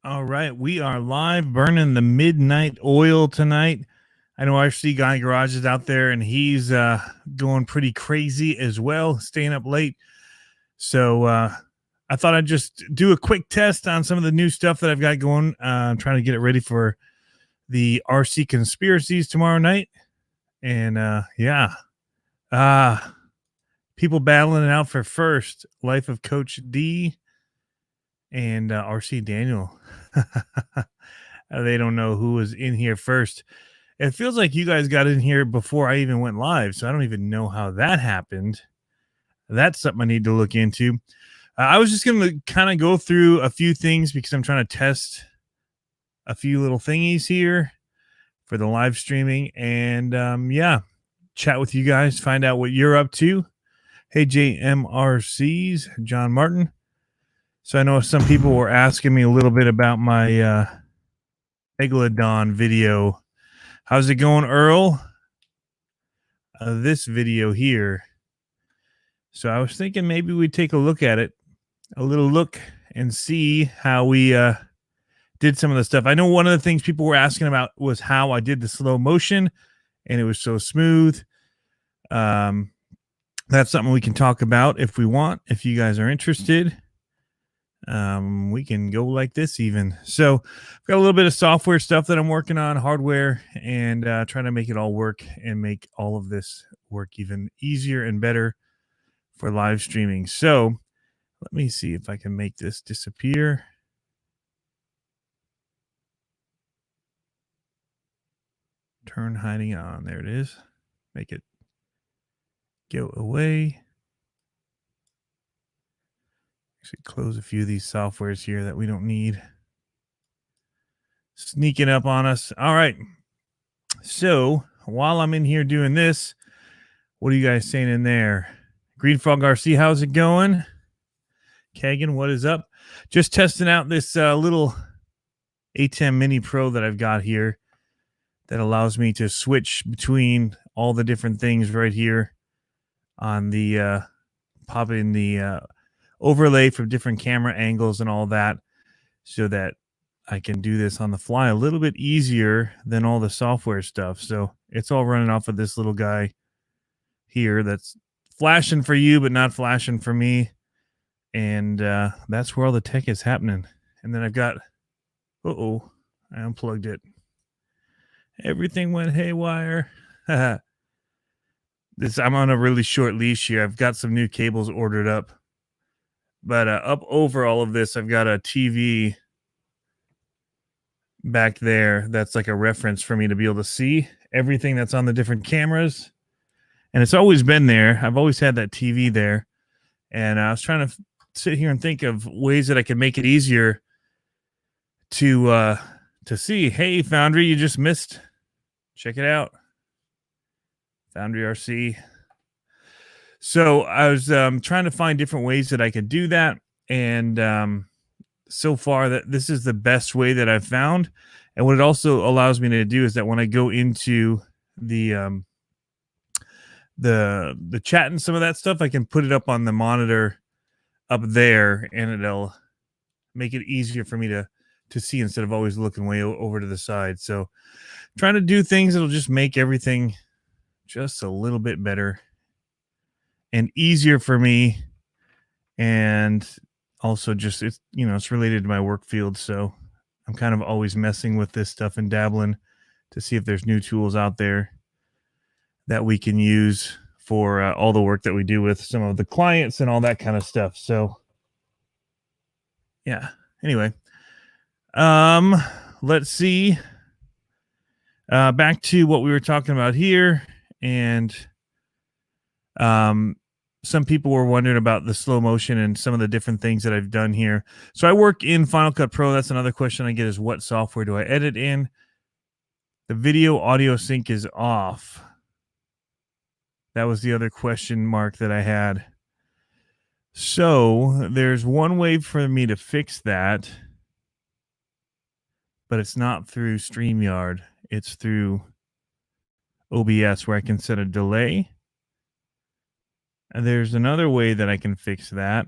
All right, we are live burning the midnight oil tonight. I know RC Guy Garage is out there and he's going pretty crazy as well, staying up late. So I thought I'd just do a quick test on some of the new stuff that I've got going. I'm trying to get it ready for the RC Conspiracies tomorrow night. And uh, people battling it out for first. Life of Coach D and RC Daniel. They don't know who was in here first. It feels like you guys got in here before I even went live, so I don't even know how that happened. That's something I need to look into. I was just going to kind of go through a few things because I'm trying to test a few little thingies here for the live streaming and chat with you guys, find out what you're up to. Hey, JMRCs, John Martin. So I know some people were asking me a little bit about my Megalodon video. How's it going, Earl? This video here. So I was thinking maybe we'd take a look at it, a little look, and see how we did some of the stuff. I know one of the things people were asking about was how I did the slow motion, and it was so smooth. That's something we can talk about if we want, if you guys are interested. We can go like this even. So I've got a little bit of software stuff that I'm working on, hardware, and trying to make it all work and make all of this work even easier and better for live streaming. So let me see if I can make this disappear. Turn hiding on. There it is. Make it go away. Actually, close a few of these softwares here that we don't need. Sneaking up on us. All right. So while I'm in here doing this, what are you guys saying in there? Green Frog RC, how's it going? Kagan, what is up? Just testing out this little ATEM Mini Pro that I've got here that allows me to switch between all the different things right here on the pop in the overlay from different camera angles and all that, so that I can do this on the fly a little bit easier than all the software stuff. So it's all running off of this little guy here that's flashing for you, but not flashing for me. And that's where all the tech is happening. And then I've got, I unplugged it. Everything went haywire. I'm on a really short leash here. I've got some new cables ordered up. But up over all of this, I've got a TV back there that's like a reference for me to be able to see everything that's on the different cameras. And it's always been there. I've always had that TV there. And I was trying to sit here and think of ways that I could make it easier to see. Hey, Foundry, you just missed. Check it out. Foundry RC. So I was trying to find different ways that I could do that. And so far, that this is the best way that I've found. And what it also allows me to do is that when I go into the chat and some of that stuff, I can put it up on the monitor up there, and it'll make it easier for me to see instead of always looking way over to the side. So trying to do things that'll just make everything just a little bit better and easier for me. And also just, it's related to my work field. So I'm kind of always messing with this stuff and dabbling to see if there's new tools out there that we can use for all the work that we do with some of the clients and all that kind of stuff. So yeah, anyway, let's see, back to what we were talking about here. And some people were wondering about the slow motion and some of the different things that I've done here. So I work in Final Cut Pro. That's another question I get, is what software do I edit in? The video audio sync is off. That was the other question mark that I had. So there's one way for me to fix that, but it's not through StreamYard. It's through OBS, where I can set a delay. And there's another way that I can fix that.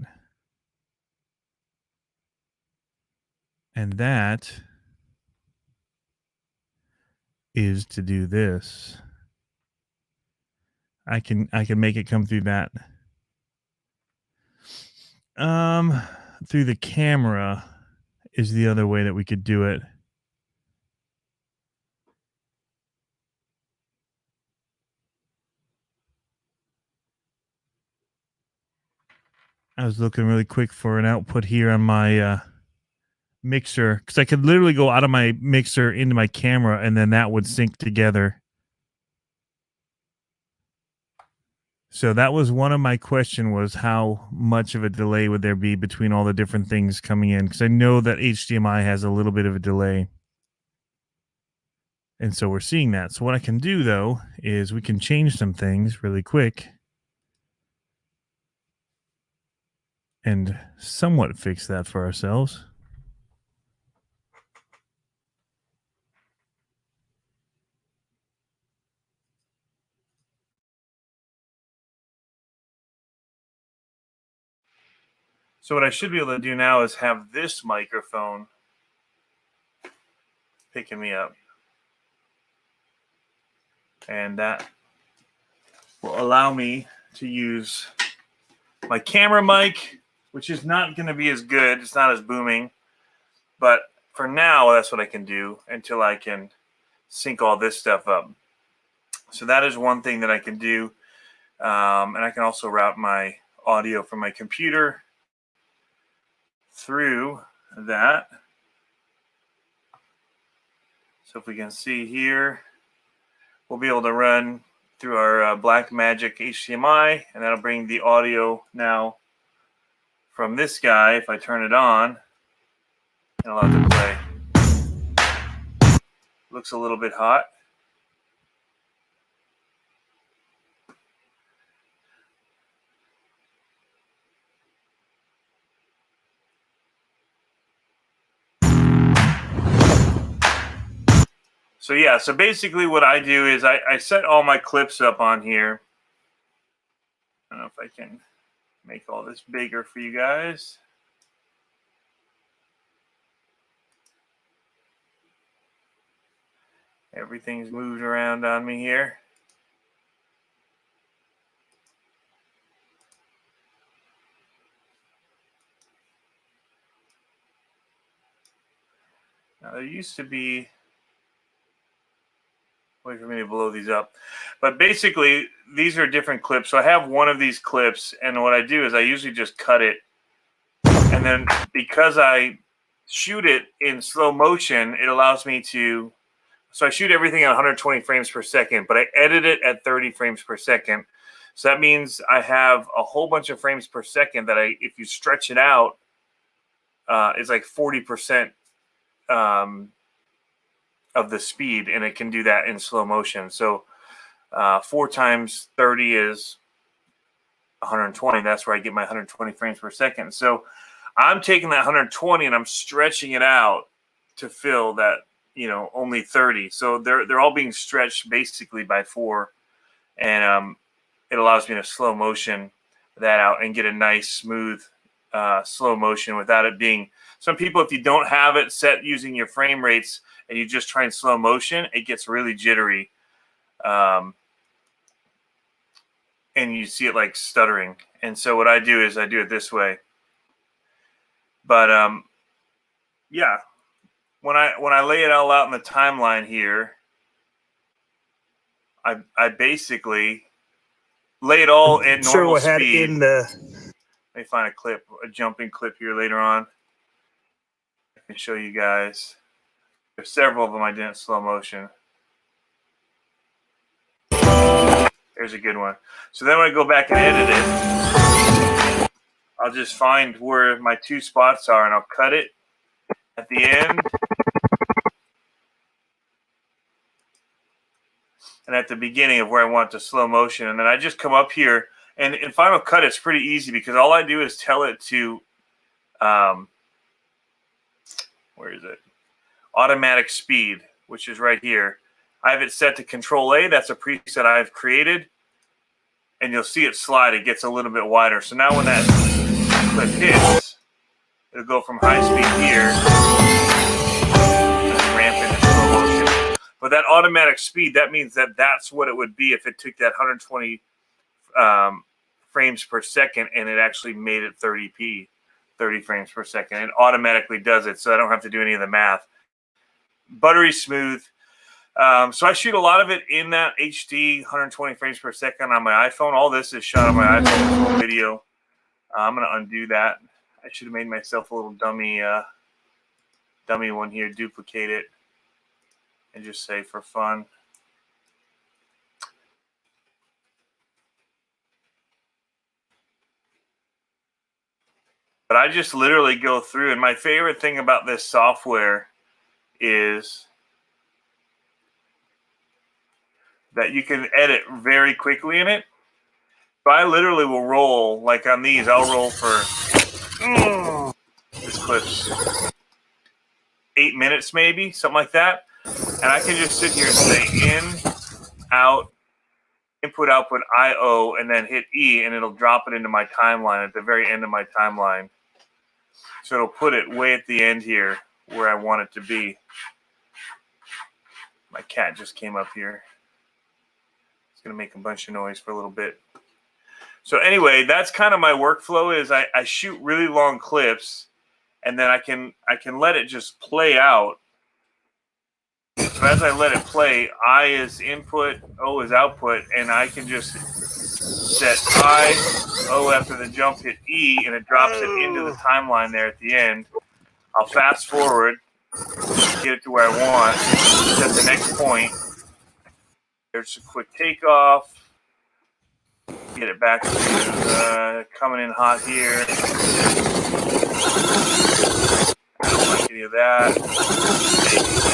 And that is to do this. I can make it come through that. Through the camera is the other way that we could do it. I was looking really quick for an output here on my mixer, because I could literally go out of my mixer into my camera and then that would sync together. So that was one of my question, was how much of a delay would there be between all the different things coming in? Because I know that HDMI has a little bit of a delay. And so we're seeing that. So what I can do, though, is we can change some things really quick and somewhat fix that for ourselves. So what I should be able to do now is have this microphone picking me up. And that will allow me to use my camera mic, which is not going to be as good. It's not as booming. But for now, that's what I can do until I can sync all this stuff up. So that is one thing that I can do. And I can also route my audio from my computer through that. So if we can see here, we'll be able to run through our Blackmagic HDMI, and that'll bring the audio now from this guy. If I turn it on and allow it to play, looks a little bit hot. So yeah, so basically what I do is I set all my clips up on here. I don't know if I can make all this bigger for you guys. Everything's moved around on me here. Now there used to be, wait for me to blow these up. But basically, these are different clips. So I have one of these clips, and what I do is I usually just cut it. And then because I shoot it in slow motion, it allows me to, so I shoot everything at 120 frames per second, but I edit it at 30 frames per second. So that means I have a whole bunch of frames per second that if you stretch it out, it's like 40% of the speed, and it can do that in slow motion. So 4 times 30 is 120. That's where I get my 120 frames per second. So I'm taking that 120 and I'm stretching it out to fill that, only 30. So they're all being stretched basically by 4, and it allows me to slow motion that out and get a nice smooth slow motion without it being. Some people, if you don't have it set using your frame rates and you just try and slow motion, it gets really jittery. And you see it like stuttering. And so what I do is I do it this way. But yeah, when I lay it all out in the timeline here, I basically lay it all in normal speed. Let me find a jumping clip here later on. I can show you guys. There's several of them I did in slow motion. There's a good one. So then when I go back and edit it, I'll just find where my 2 spots are and I'll cut it at the end and at the beginning of where I want to slow motion. And then I just come up here, and in Final Cut, it's pretty easy because all I do is tell it to, where is it? Automatic speed, which is right here. I have it set to Control A. That's a preset I've created. And you'll see it slide. It gets a little bit wider. So now when that clip hits, it'll go from high speed here But that automatic speed, that means that that's what it would be if it took that 120 frames per second and it actually made it 30p, 30 frames per second. It automatically does it, so I don't have to do any of the math. Buttery smooth. So I shoot a lot of it in that HD 120 frames per second on my iPhone. All this is shot on my iPhone, this whole video. I'm going to undo that. I should have made myself a little dummy one here, duplicate it, and just say for fun. But I just literally go through, and my favorite thing about this software is that you can edit very quickly in it. So I literally will roll, like on these, I'll roll for this clip's 8 minutes maybe, something like that. And I can just sit here and say in, out, input, output, IO, and then hit E, and it'll drop it into my timeline at the very end of my timeline. So it'll put it way at the end here where I want it to be. My cat just came up here. It's going to make a bunch of noise for a little bit. So anyway, that's kind of my workflow is I shoot really long clips, and then I can let it just play out. So as I let it play, I is input, O is output, and I can just set I, O after the jump, hit E, and it drops it into the timeline there at the end. I'll fast forward, get it to where I want, set the next point. There's a quick takeoff. Get it back to coming in hot here. I don't like any of that.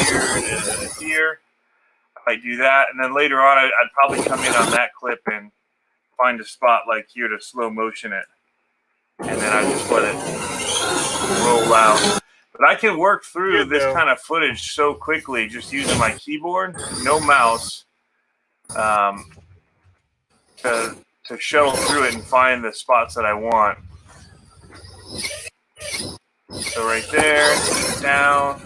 Here and here. I might do that, and then later on, I'd probably come in on that clip and find a spot like here to slow motion it, and then I just let it roll out. But I can work through this kind of footage so quickly just using my keyboard, no mouse, to shuttle through it and find the spots that I want. So right there, down,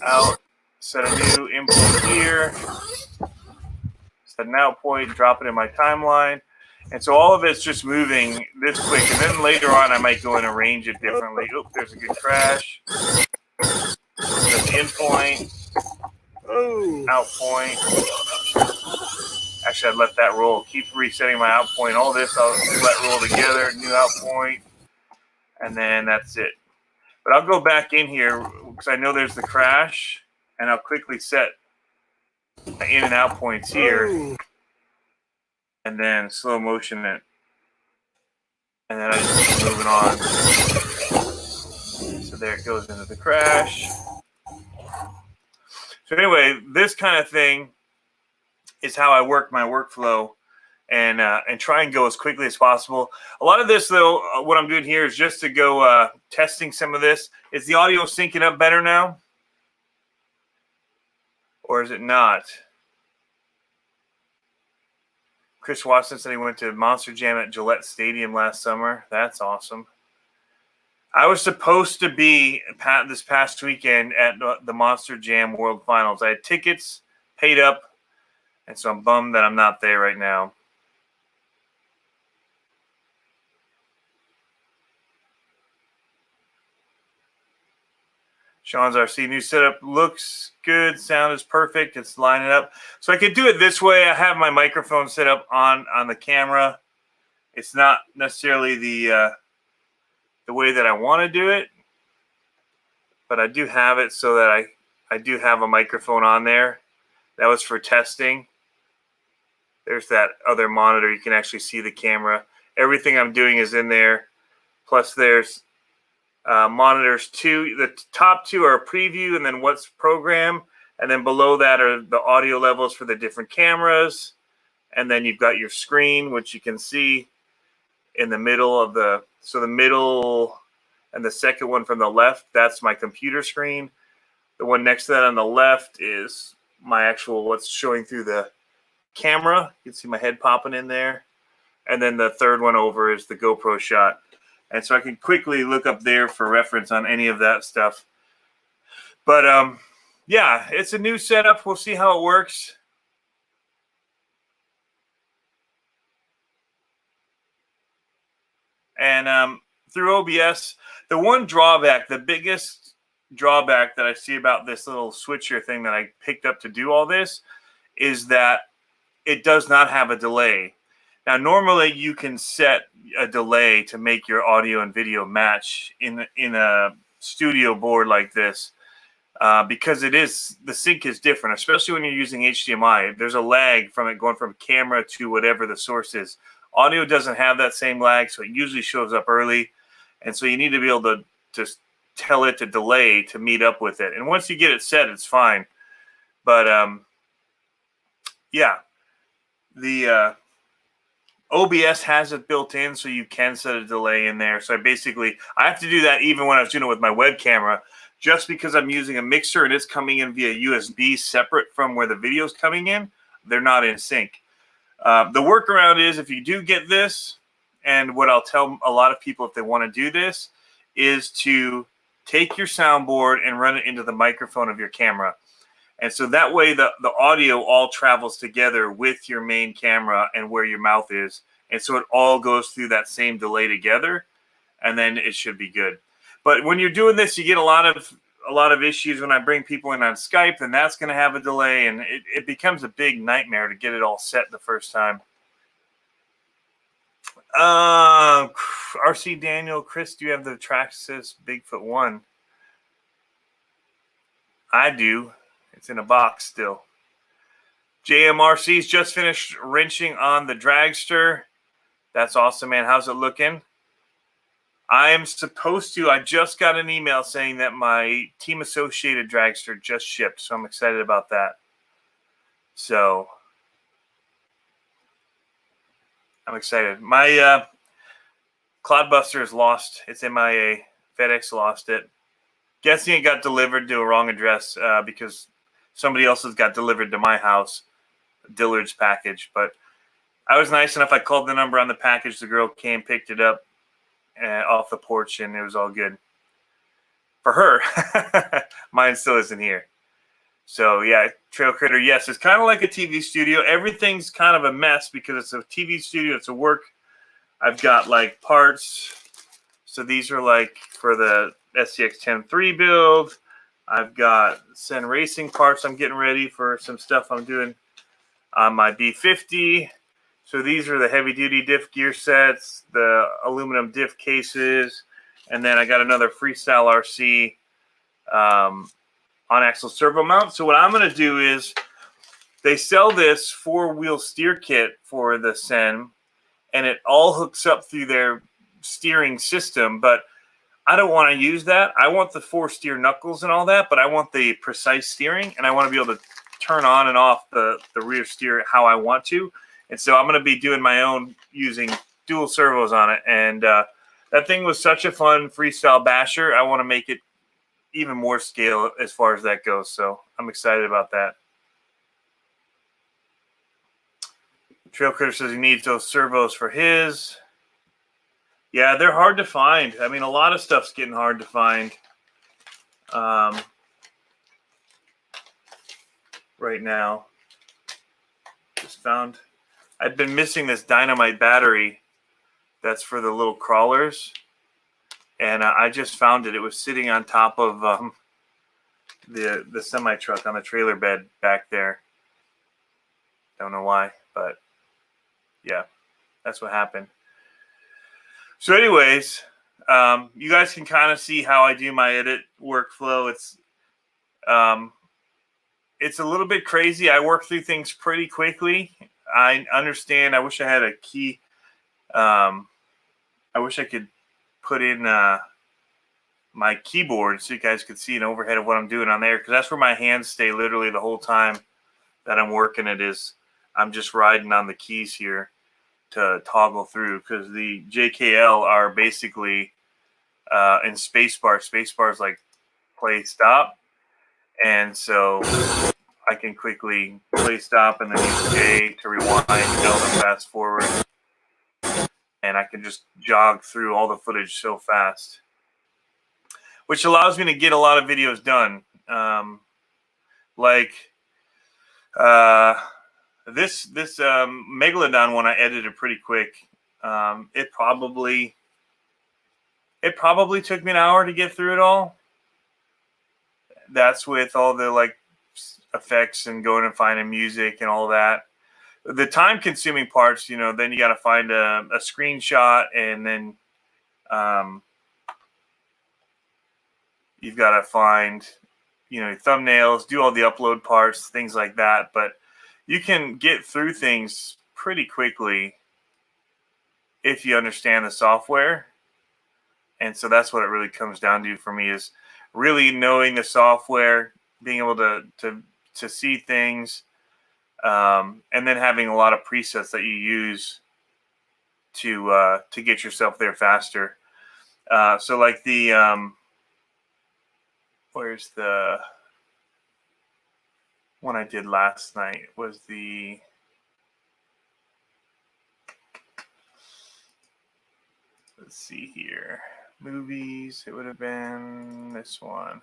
out, set a new input here, set an out point, drop it in my timeline. And so all of it's just moving this quick. And then later on, I might go and arrange it differently. Oh, there's a good crash. There's the in point, out point. Actually, I'd let that roll. Keep resetting my out point. All this I'll let roll together, new out point, and then that's it. But I'll go back in here because I know there's the crash, and I'll quickly set my in and out points here, and then slow motion it. And then I just keep moving on. So there it goes into the crash. So anyway, this kind of thing is how I work my workflow and try and go as quickly as possible. A lot of this, though, what I'm doing here is just to go testing some of this. Is the audio syncing up better now? Or is it not? Chris Watson said he went to Monster Jam at Gillette Stadium last summer. That's awesome. I was supposed to be this past weekend at the Monster Jam World Finals. I had tickets, paid up, and so I'm bummed that I'm not there right now. Sean's RC new setup looks good. Sound is perfect. It's lining up. So I could do it this way. I have my microphone set up on the camera. It's not necessarily the way that I want to do it, but I do have it so that I do have a microphone on there. That was for testing. There's that other monitor. You can actually see the camera. Everything I'm doing is in there. Plus there's monitors two. The top two are a preview and then what's program. And then below that are the audio levels for the different cameras. And then you've got your screen, which you can see in the middle of so the middle and the second one from the left, that's my computer screen. The one next to that on the left is my actual what's showing through the camera. You can see my head popping in there. And then the third one over is the GoPro shot. And so I can quickly look up there for reference on any of that stuff. But yeah, it's a new setup. We'll see how it works. And through OBS, the one drawback, the biggest drawback that I see about this little switcher thing that I picked up to do all this is that it does not have a delay. Now, normally you can set a delay to make your audio and video match in a studio board like this, because the sync is different, especially when you're using HDMI. There's a lag from it going from camera to whatever the source is. Audio doesn't have that same lag, so it usually shows up early, and so you need to be able to just tell it to delay to meet up with it. And once you get it set, it's fine. But yeah, the OBS has it built in, so you can set a delay in there. So I have to do that even when I was doing it with my web camera, just because I'm using a mixer and it's coming in via USB separate from where the video's coming in. They're not in sync. The workaround is, if you do get this, and what I'll tell a lot of people if they want to do this, is to take your soundboard and run it into the microphone of your camera. And so that way the audio all travels together with your main camera and where your mouth is. And so it all goes through that same delay together, and then it should be good. But when you're doing this, you get a lot of issues when I bring people in on Skype, and that's going to have a delay, and it becomes a big nightmare to get it all set the first time. RC Daniel, Chris, do you have the Traxxas Bigfoot 1? I do. It's in a box still. JMRC's just finished wrenching on the dragster. That's awesome, man. How's it looking? I just got an email saying that my Team Associated dragster just shipped, so I'm excited about that. So I'm excited. My Cloudbuster is lost. It's MIA. FedEx lost it. Guessing it got delivered to a wrong address because somebody else's got delivered to my house, Dillard's package. But I was nice enough. I called the number on the package. The girl came, picked it up off the porch, and it was all good for her. Mine still isn't here. So yeah, Trail Critter. Yes, it's kind of like a TV studio. Everything's kind of a mess because it's a TV studio. It's a work. I've got like parts. So these are like for the SCX 10.3 build. I've got Sen Racing parts I'm getting ready for some stuff I'm doing on my B50. So these are the heavy-duty diff gear sets, the aluminum diff cases, and then I got another Freestyle RC on-axle servo mount. So what I'm going to do is they sell this four-wheel steer kit for the Sen, and it all hooks up through their steering system, but I don't want to use that. I want the 4 steer knuckles and all that, but I want the precise steering, and I want to be able to turn on and off the rear steer how I want to. And so I'm going to be doing my own using dual servos on it. And that thing was such a fun freestyle basher. I want to make it even more scale as far as that goes. So I'm excited about that. Trail Critter says he needs those servos for his. Yeah, they're hard to find. I mean, a lot of stuff's getting hard to find right now. Just found. I've been missing this dynamite battery that's for the little crawlers, and I just found it. It was sitting on top of the semi truck on the trailer bed back there. Don't know why, but yeah, that's what happened. So anyways, you guys can kind of see how I do my edit workflow. It's a little bit crazy. I work through things pretty quickly. I understand. I wish I had a key. I wish I could put in my keyboard so you guys could see an overhead of what I'm doing on there, because that's where my hands stay literally the whole time that I'm working. I'm just riding on the keys here to toggle through, because the JKL are basically in spacebar. Spacebar is like play stop, and so I can quickly play stop and then use J to rewind, L to fast forward, and I can just jog through all the footage so fast, which allows me to get a lot of videos done. Like this Megalodon one I edited pretty quick. It probably took me an hour to get through it all. That's with all the like effects and going and finding music and all that. The time consuming parts, then you got to find a screenshot, and then you've got to find, thumbnails, do all the upload parts, things like that. But you can get through things pretty quickly if you understand the software. And so that's what it really comes down to for me, is really knowing the software, being able to see things, and then having a lot of presets that you use to get yourself there faster. So like the where's the one I did last night was let's see here, movies. It would have been this one.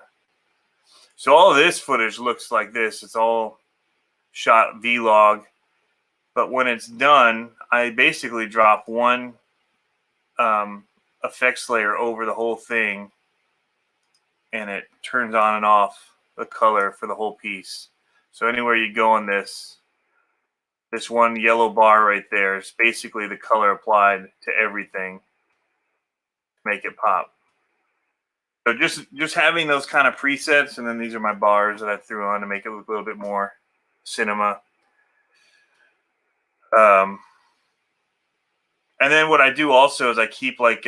So all of this footage looks like this. It's all shot vlog, but when it's done, I basically drop one effects layer over the whole thing, and it turns on and off the color for the whole piece. So anywhere you go on this one yellow bar right there is basically the color applied to everything to make it pop. So just having those kind of presets, and then these are my bars that I threw on to make it look a little bit more cinema. And then what I do also is I keep like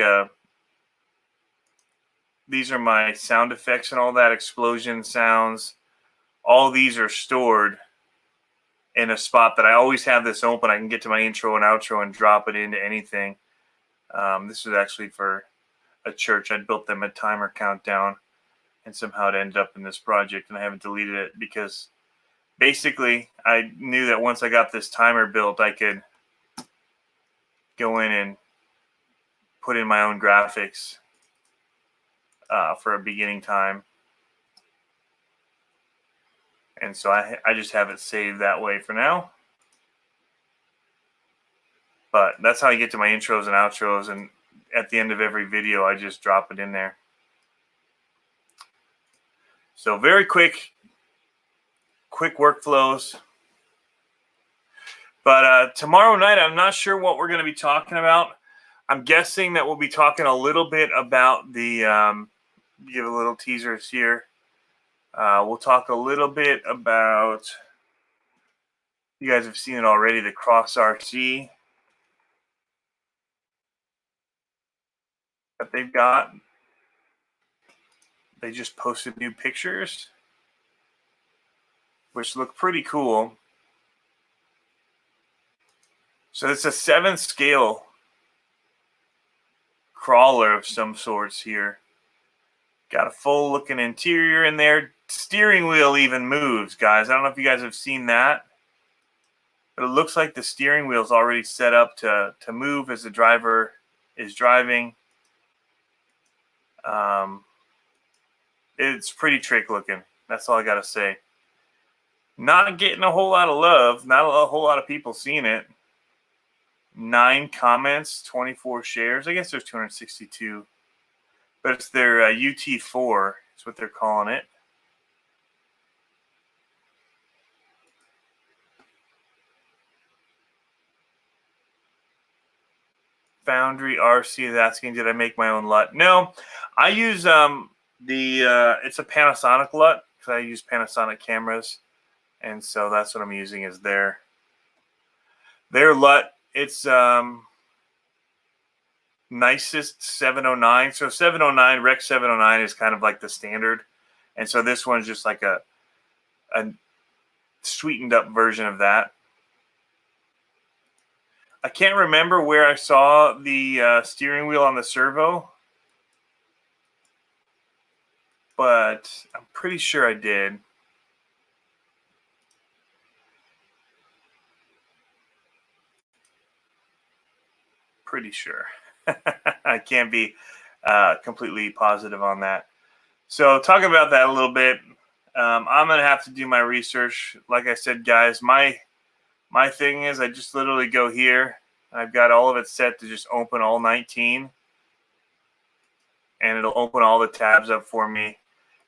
these are my sound effects and all that, explosion sounds. All these are stored in a spot that I always have this open. I can get to my intro and outro and drop it into anything. This was actually for a church. I built them a timer countdown, and somehow it ended up in this project, and I haven't deleted it because basically I knew that once I got this timer built, I could go in and put in my own graphics for a beginning time. And so I just have it saved that way for now. But that's how I get to my intros and outros, and at the end of every video, I just drop it in there. So very quick workflows. But tomorrow night, I'm not sure what we're going to be talking about. I'm guessing that we'll be talking a little bit about the, give a little teasers here. We'll talk a little bit about, you guys have seen it already, the Cross RC that they've got. They just posted new pictures, which look pretty cool. So it's a 7th scale crawler of some sorts here. Got a full looking interior in there. Steering wheel even moves, guys. I don't know if you guys have seen that, but it looks like the steering wheel is already set up to move as the driver is driving. It's pretty trick looking. That's all I got to say. Not getting a whole lot of love. Not a whole lot of people seeing it. 9 comments, 24 shares. I guess there's 262. But it's their UT4. That's what they're calling it. Foundry RC is asking, did I make my own LUT? No, I use it's a Panasonic LUT because I use Panasonic cameras, and so that's what I'm using is their LUT. It's nicest 709. So 709 Rec 709 is kind of like the standard, and so this one's just like a sweetened up version of that. I can't remember where I saw the steering wheel on the servo, but I'm pretty sure I did. Pretty sure. I can't be completely positive on that. So talking about that a little bit, I'm gonna have to do my research. Like I said, guys, my thing is I just literally go here. I've got all of it set to just open all 19, and it'll open all the tabs up for me.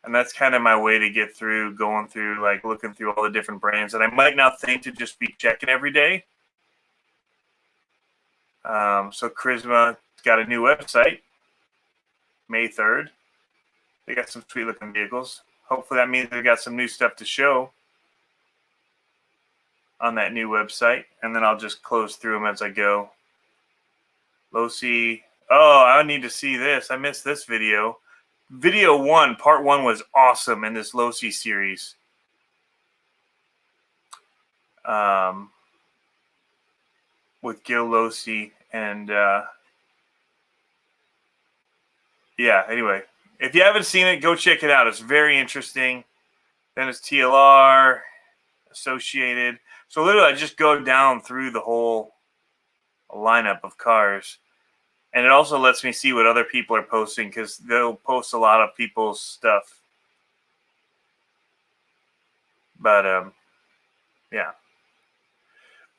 And that's kind of my way to get through, going through, like looking through all the different brands that I might not think to just be checking every day. So Charisma got a new website, May 3rd. They got some sweet looking vehicles. Hopefully that means they got some new stuff to show on that new website. And then I'll just close through them as I go. Losi. Oh, I need to see this. I missed this video. Video 1, part 1 was awesome in this Losi series. With Gil Losi and yeah, anyway, if you haven't seen it, go check it out. It's very interesting. Then it's TLR, Associated. So literally I just go down through the whole lineup of cars. And it also lets me see what other people are posting, because they'll post a lot of people's stuff. But yeah.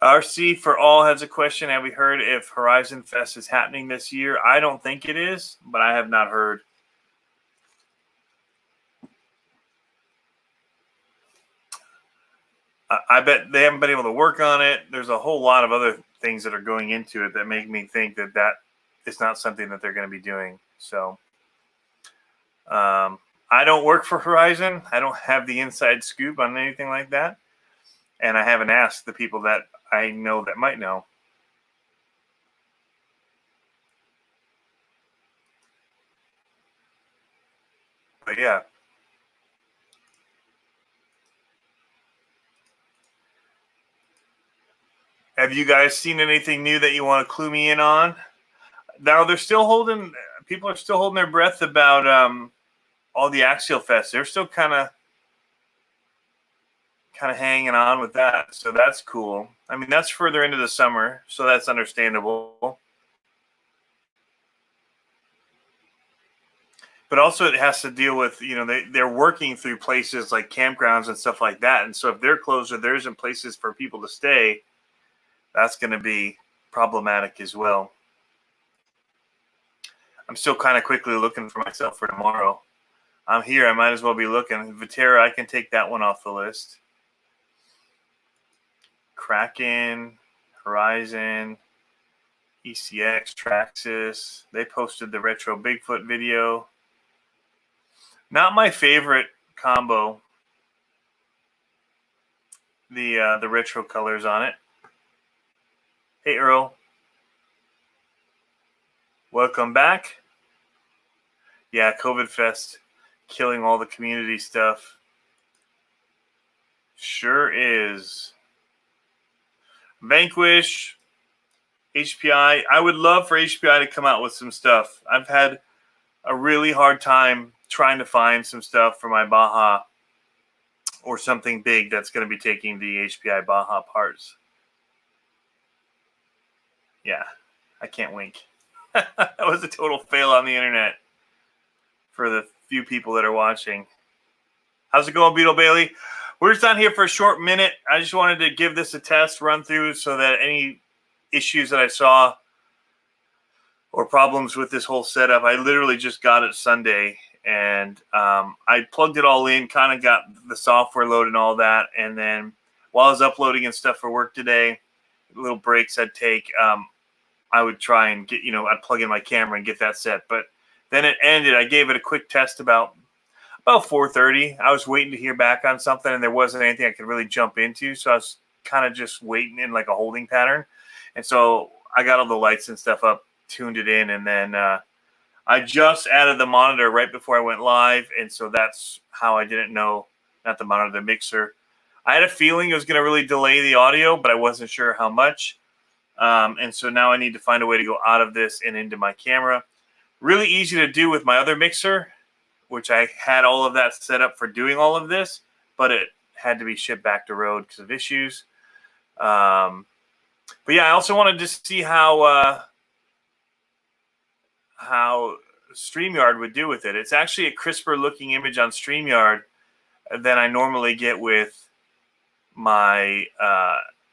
RC for All has a question. Have we heard if Horizon Fest is happening this year? I don't think it is, but I have not heard. I bet they haven't been able to work on it. There's a whole lot of other things that are going into it that make me think that is not something that they're going to be doing. So I don't work for Horizon. I don't have the inside scoop on anything like that. And I haven't asked the people that I know that might know. But yeah. Have you guys seen anything new that you want to clue me in on? Now people are still holding their breath about all the Axial Fest. They're still kind of hanging on with that. So that's cool. I mean, that's further into the summer, so that's understandable. But also it has to deal with, they're working through places like campgrounds and stuff like that. And so if they're closed or there isn't places for people to stay, that's going to be problematic as well. I'm still kind of quickly looking for myself for tomorrow. I'm here. I might as well be looking. Viterra, I can take that one off the list. Kraken, Horizon, ECX, Traxxas. They posted the retro Bigfoot video. Not my favorite combo. The retro colors on it. Hey, Earl. Welcome back. Yeah, COVID Fest killing all the community stuff. Sure is. Vanquish, HPI. I would love for HPI to come out with some stuff. I've had a really hard time trying to find some stuff for my Baja or something big that's going to be taking the HPI Baja parts. Yeah, I can't wink. That was a total fail on the internet for the few people that are watching. How's it going, Beetle Bailey? We're just on here for a short minute. I just wanted to give this a test run through so that any issues that I saw or problems with this whole setup, I literally just got it Sunday, and I plugged it all in, kind of got the software loaded and all that. And then while I was uploading and stuff for work today, little breaks I'd take, I would try and get, I'd plug in my camera and get that set. But then it ended. I gave it a quick test about 4:30. I was waiting to hear back on something, and there wasn't anything I could really jump into. So I was kind of just waiting in like a holding pattern. And so I got all the lights and stuff up, tuned it in, and then I just added the monitor right before I went live. And so that's how I didn't know, not the monitor, the mixer. I had a feeling it was going to really delay the audio, but I wasn't sure how much. And so now I need to find a way to go out of this and into my camera. Really easy to do with my other mixer, which I had all of that set up for doing all of this, but it had to be shipped back to road because of issues. But yeah, I also wanted to see how StreamYard would do with it. It's actually a crisper looking image on StreamYard, than I normally get with my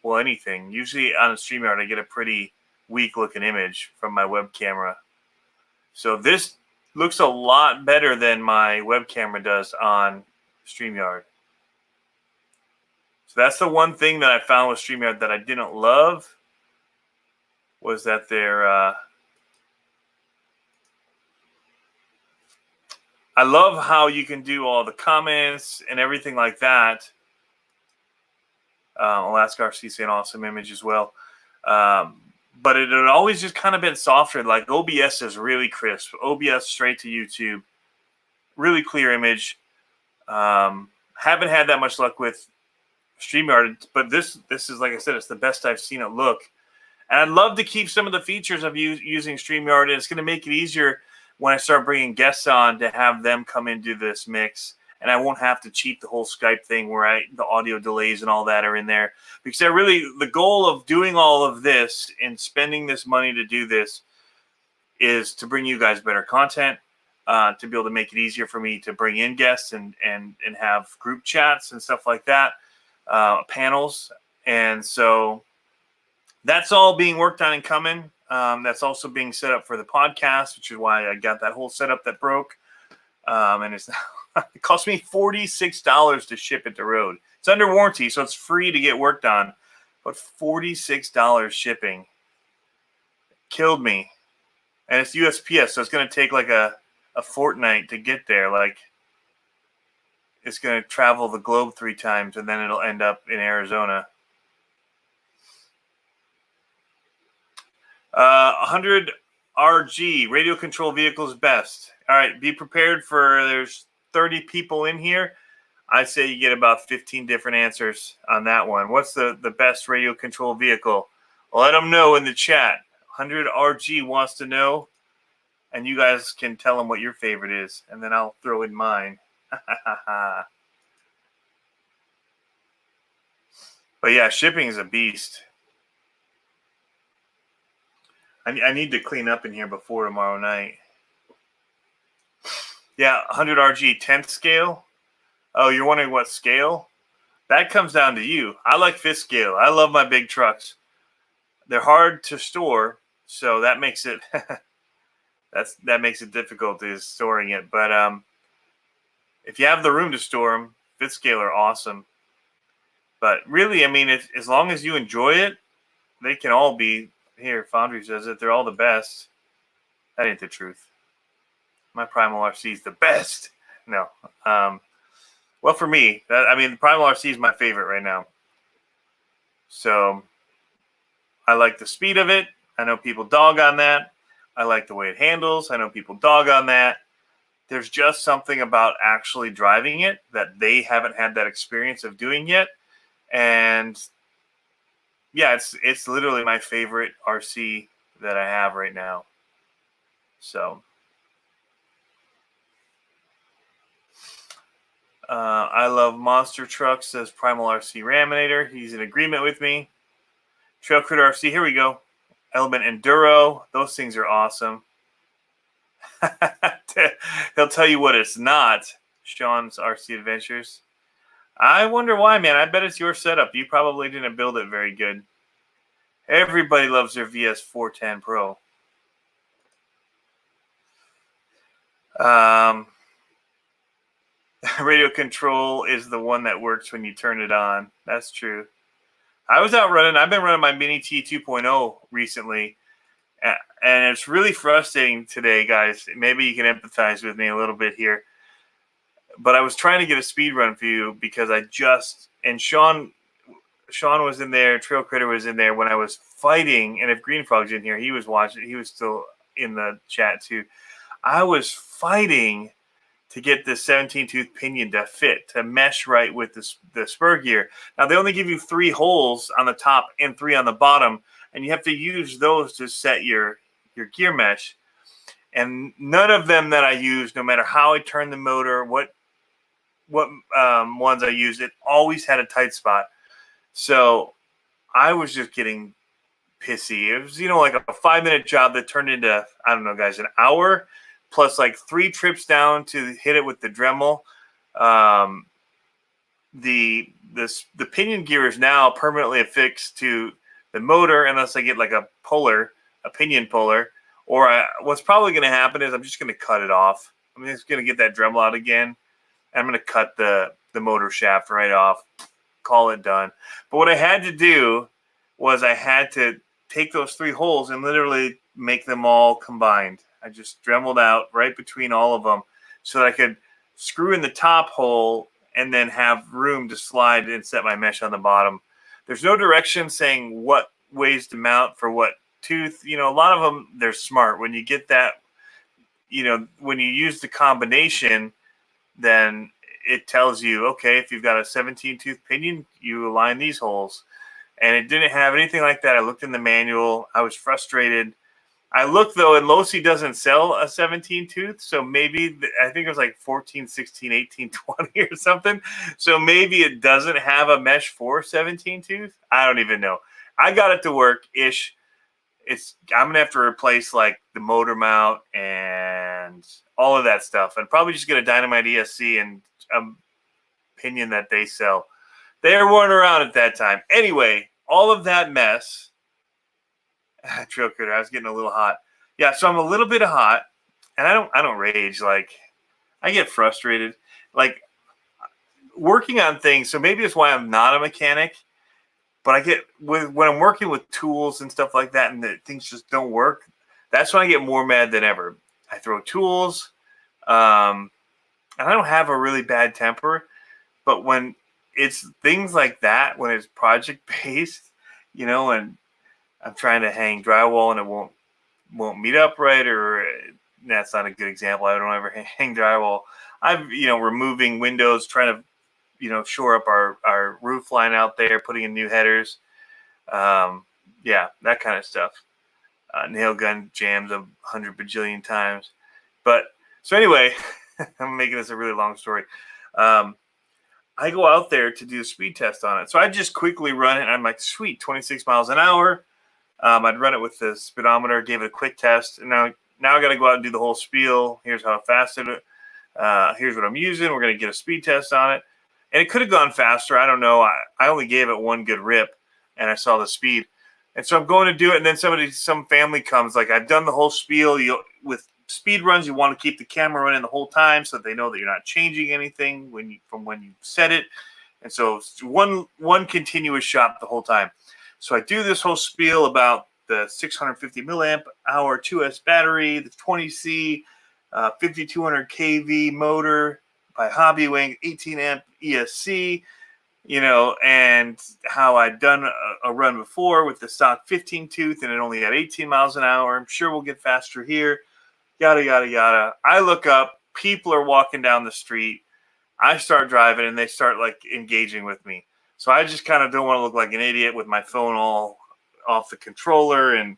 anything. Usually on a StreamYard, I get a pretty weak looking image from my web camera. So this looks a lot better than my web camera does on StreamYard. So that's the one thing that I found with StreamYard that I didn't love, was that I love how you can do all the comments and everything like that. Alaska RC saying awesome image as well. But it had always just kind of been softer. Like OBS is really crisp. OBS straight to YouTube, really clear image. Haven't had that much luck with StreamYard, but this is, like I said, it's the best I've seen it look. And I'd love to keep some of the features of using StreamYard, and it's going to make it easier when I start bringing guests on to have them come into this mix. And I won't have to cheat the whole Skype thing where the audio delays and all that are in there. Because the goal of doing all of this and spending this money to do this is to bring you guys better content, to be able to make it easier for me to bring in guests and have group chats and stuff like that, panels. And so that's all being worked on and coming. That's also being set up for the podcast, which is why I got that whole setup that broke. And it cost me $46 to ship it to Rode. It's under warranty, so it's free to get worked on. But $46 shipping killed me. And it's USPS, so it's going to take like a fortnight to get there. Like, it's going to travel the globe 3 times, and then it'll end up in Arizona. 100 RG, radio control vehicles best. All right, be prepared for, there's 30 people in here. I say you get about 15 different answers on that one. What's the best radio control vehicle? Let them know in the chat. 100 RG wants to know, and you guys can tell them what your favorite is, and then I'll throw in mine. But yeah, shipping is a beast. I need to clean up in here before tomorrow night. Yeah, 100 RG, 10th scale. Oh, you're wondering what scale? That comes down to you. I like 5th scale. I love my big trucks. They're hard to store, so that makes it that makes it difficult, is storing it. But if you have the room to store them, 5th scale are awesome. But really, I mean, as long as you enjoy it, they can all be. Here, Foundry says it. They're all the best. That ain't the truth. My Primal RC is the best. No. Well, for me, the Primal RC is my favorite right now. So I like the speed of it. I know people dog on that. I like the way it handles. I know people dog on that. There's just something about actually driving it that they haven't had that experience of doing yet. And yeah, it's literally my favorite RC that I have right now. So I love monster trucks, says Primal RC Raminator. He's in agreement with me. Trail Critter RC, here we go. Element Enduro, those things are awesome. He'll tell you what it's not. Sean's RC Adventures. I wonder why, man. I bet it's your setup. You probably didn't build it very good. Everybody loves their VS410 Pro. Radio control is the one that works when you turn it on. That's true. I've been running my Mini T 2.0 recently, and it's really frustrating today, guys. Maybe you can empathize with me a little bit here. But I was trying to get a speed run for you because Sean was in there, Trail Critter was in there when I was fighting, and if Green Frog's in here, he was watching, he was still in the chat too. I was fighting to get this 17-tooth pinion to fit, to mesh right with the spur gear. Now, they only give you 3 holes on the top and 3 on the bottom, and you have to use those to set your gear mesh. And none of them that I used, no matter how I turned the motor, what ones I used, it always had a tight spot. So I was just getting pissy. It was, like a 5-minute job that turned into, I don't know, guys, an hour plus like 3 trips down to hit it with the Dremel. the pinion gear is now permanently affixed to the motor unless I get like a pinion puller. Or what's probably going to happen is I'm just going to cut it off. I'm just going to get that Dremel out again. I'm going to cut the motor shaft right off, call it done. But what I had to do was I had to take those 3 holes and literally make them all combined. I just Dremeled out right between all of them so that I could screw in the top hole and then have room to slide and set my mesh on the bottom. There's no direction saying what ways to mount for what tooth. A lot of them, they're smart. When you get that, when you use the combination, then it tells you, okay, if you've got a 17 tooth pinion, you align these holes. And it didn't have anything like that. I looked in the manual. I was frustrated. I looked, though, and Losi doesn't sell a 17 tooth. So maybe, I think it was like 14, 16, 18, 20 or something. So maybe it doesn't have a mesh for 17 tooth. I don't even know. I got it to work-ish. I'm going to have to replace like the motor mount and all of that stuff. And probably just get a Dynamite ESC and pinion that they sell. They weren't around at that time. Anyway, all of that mess. Trail Critter, I was getting a little hot. Yeah, so I'm a little bit hot, and I don't rage. Like, I get frustrated. Like, working on things, so maybe it's why I'm not a mechanic, but I get, when I'm working with tools and stuff like that and things just don't work, that's when I get more mad than ever. I throw tools, and I don't have a really bad temper, but when it's things like that, when it's project-based, and I'm trying to hang drywall and it won't meet up right, or that's not a good example. I don't ever hang drywall. I'm, removing windows, trying to, shore up our roof line out there, putting in new headers. Yeah, that kind of stuff. Nail gun jams 100 bajillion times. But so anyway, I'm making this a really long story. I go out there to do a speed test on it. So I just quickly run it. And I'm like, sweet, 26 miles an hour. I'd run it with the speedometer, gave it a quick test, and now I got to go out and do the whole spiel. Here's how fast here's what I'm using. We're going to get a speed test on it, and it could have gone faster. I don't know. I only gave it one good rip, and I saw the speed, and so I'm going to do it. And then some family comes, like, I've done the whole spiel. With speed runs, you want to keep the camera running the whole time so that they know that you're not changing anything from when you set it, and so it's one continuous shot the whole time. So I do this whole spiel about the 650 milliamp hour 2S battery, the 20C, 5200 kV motor by Hobbywing, 18 amp ESC, and how I'd done a run before with the stock 15 tooth and it only had 18 miles an hour. I'm sure we'll get faster here, yada, yada, yada. I look up, people are walking down the street. I start driving and they start like engaging with me. So I just kind of don't want to look like an idiot with my phone all off the controller. And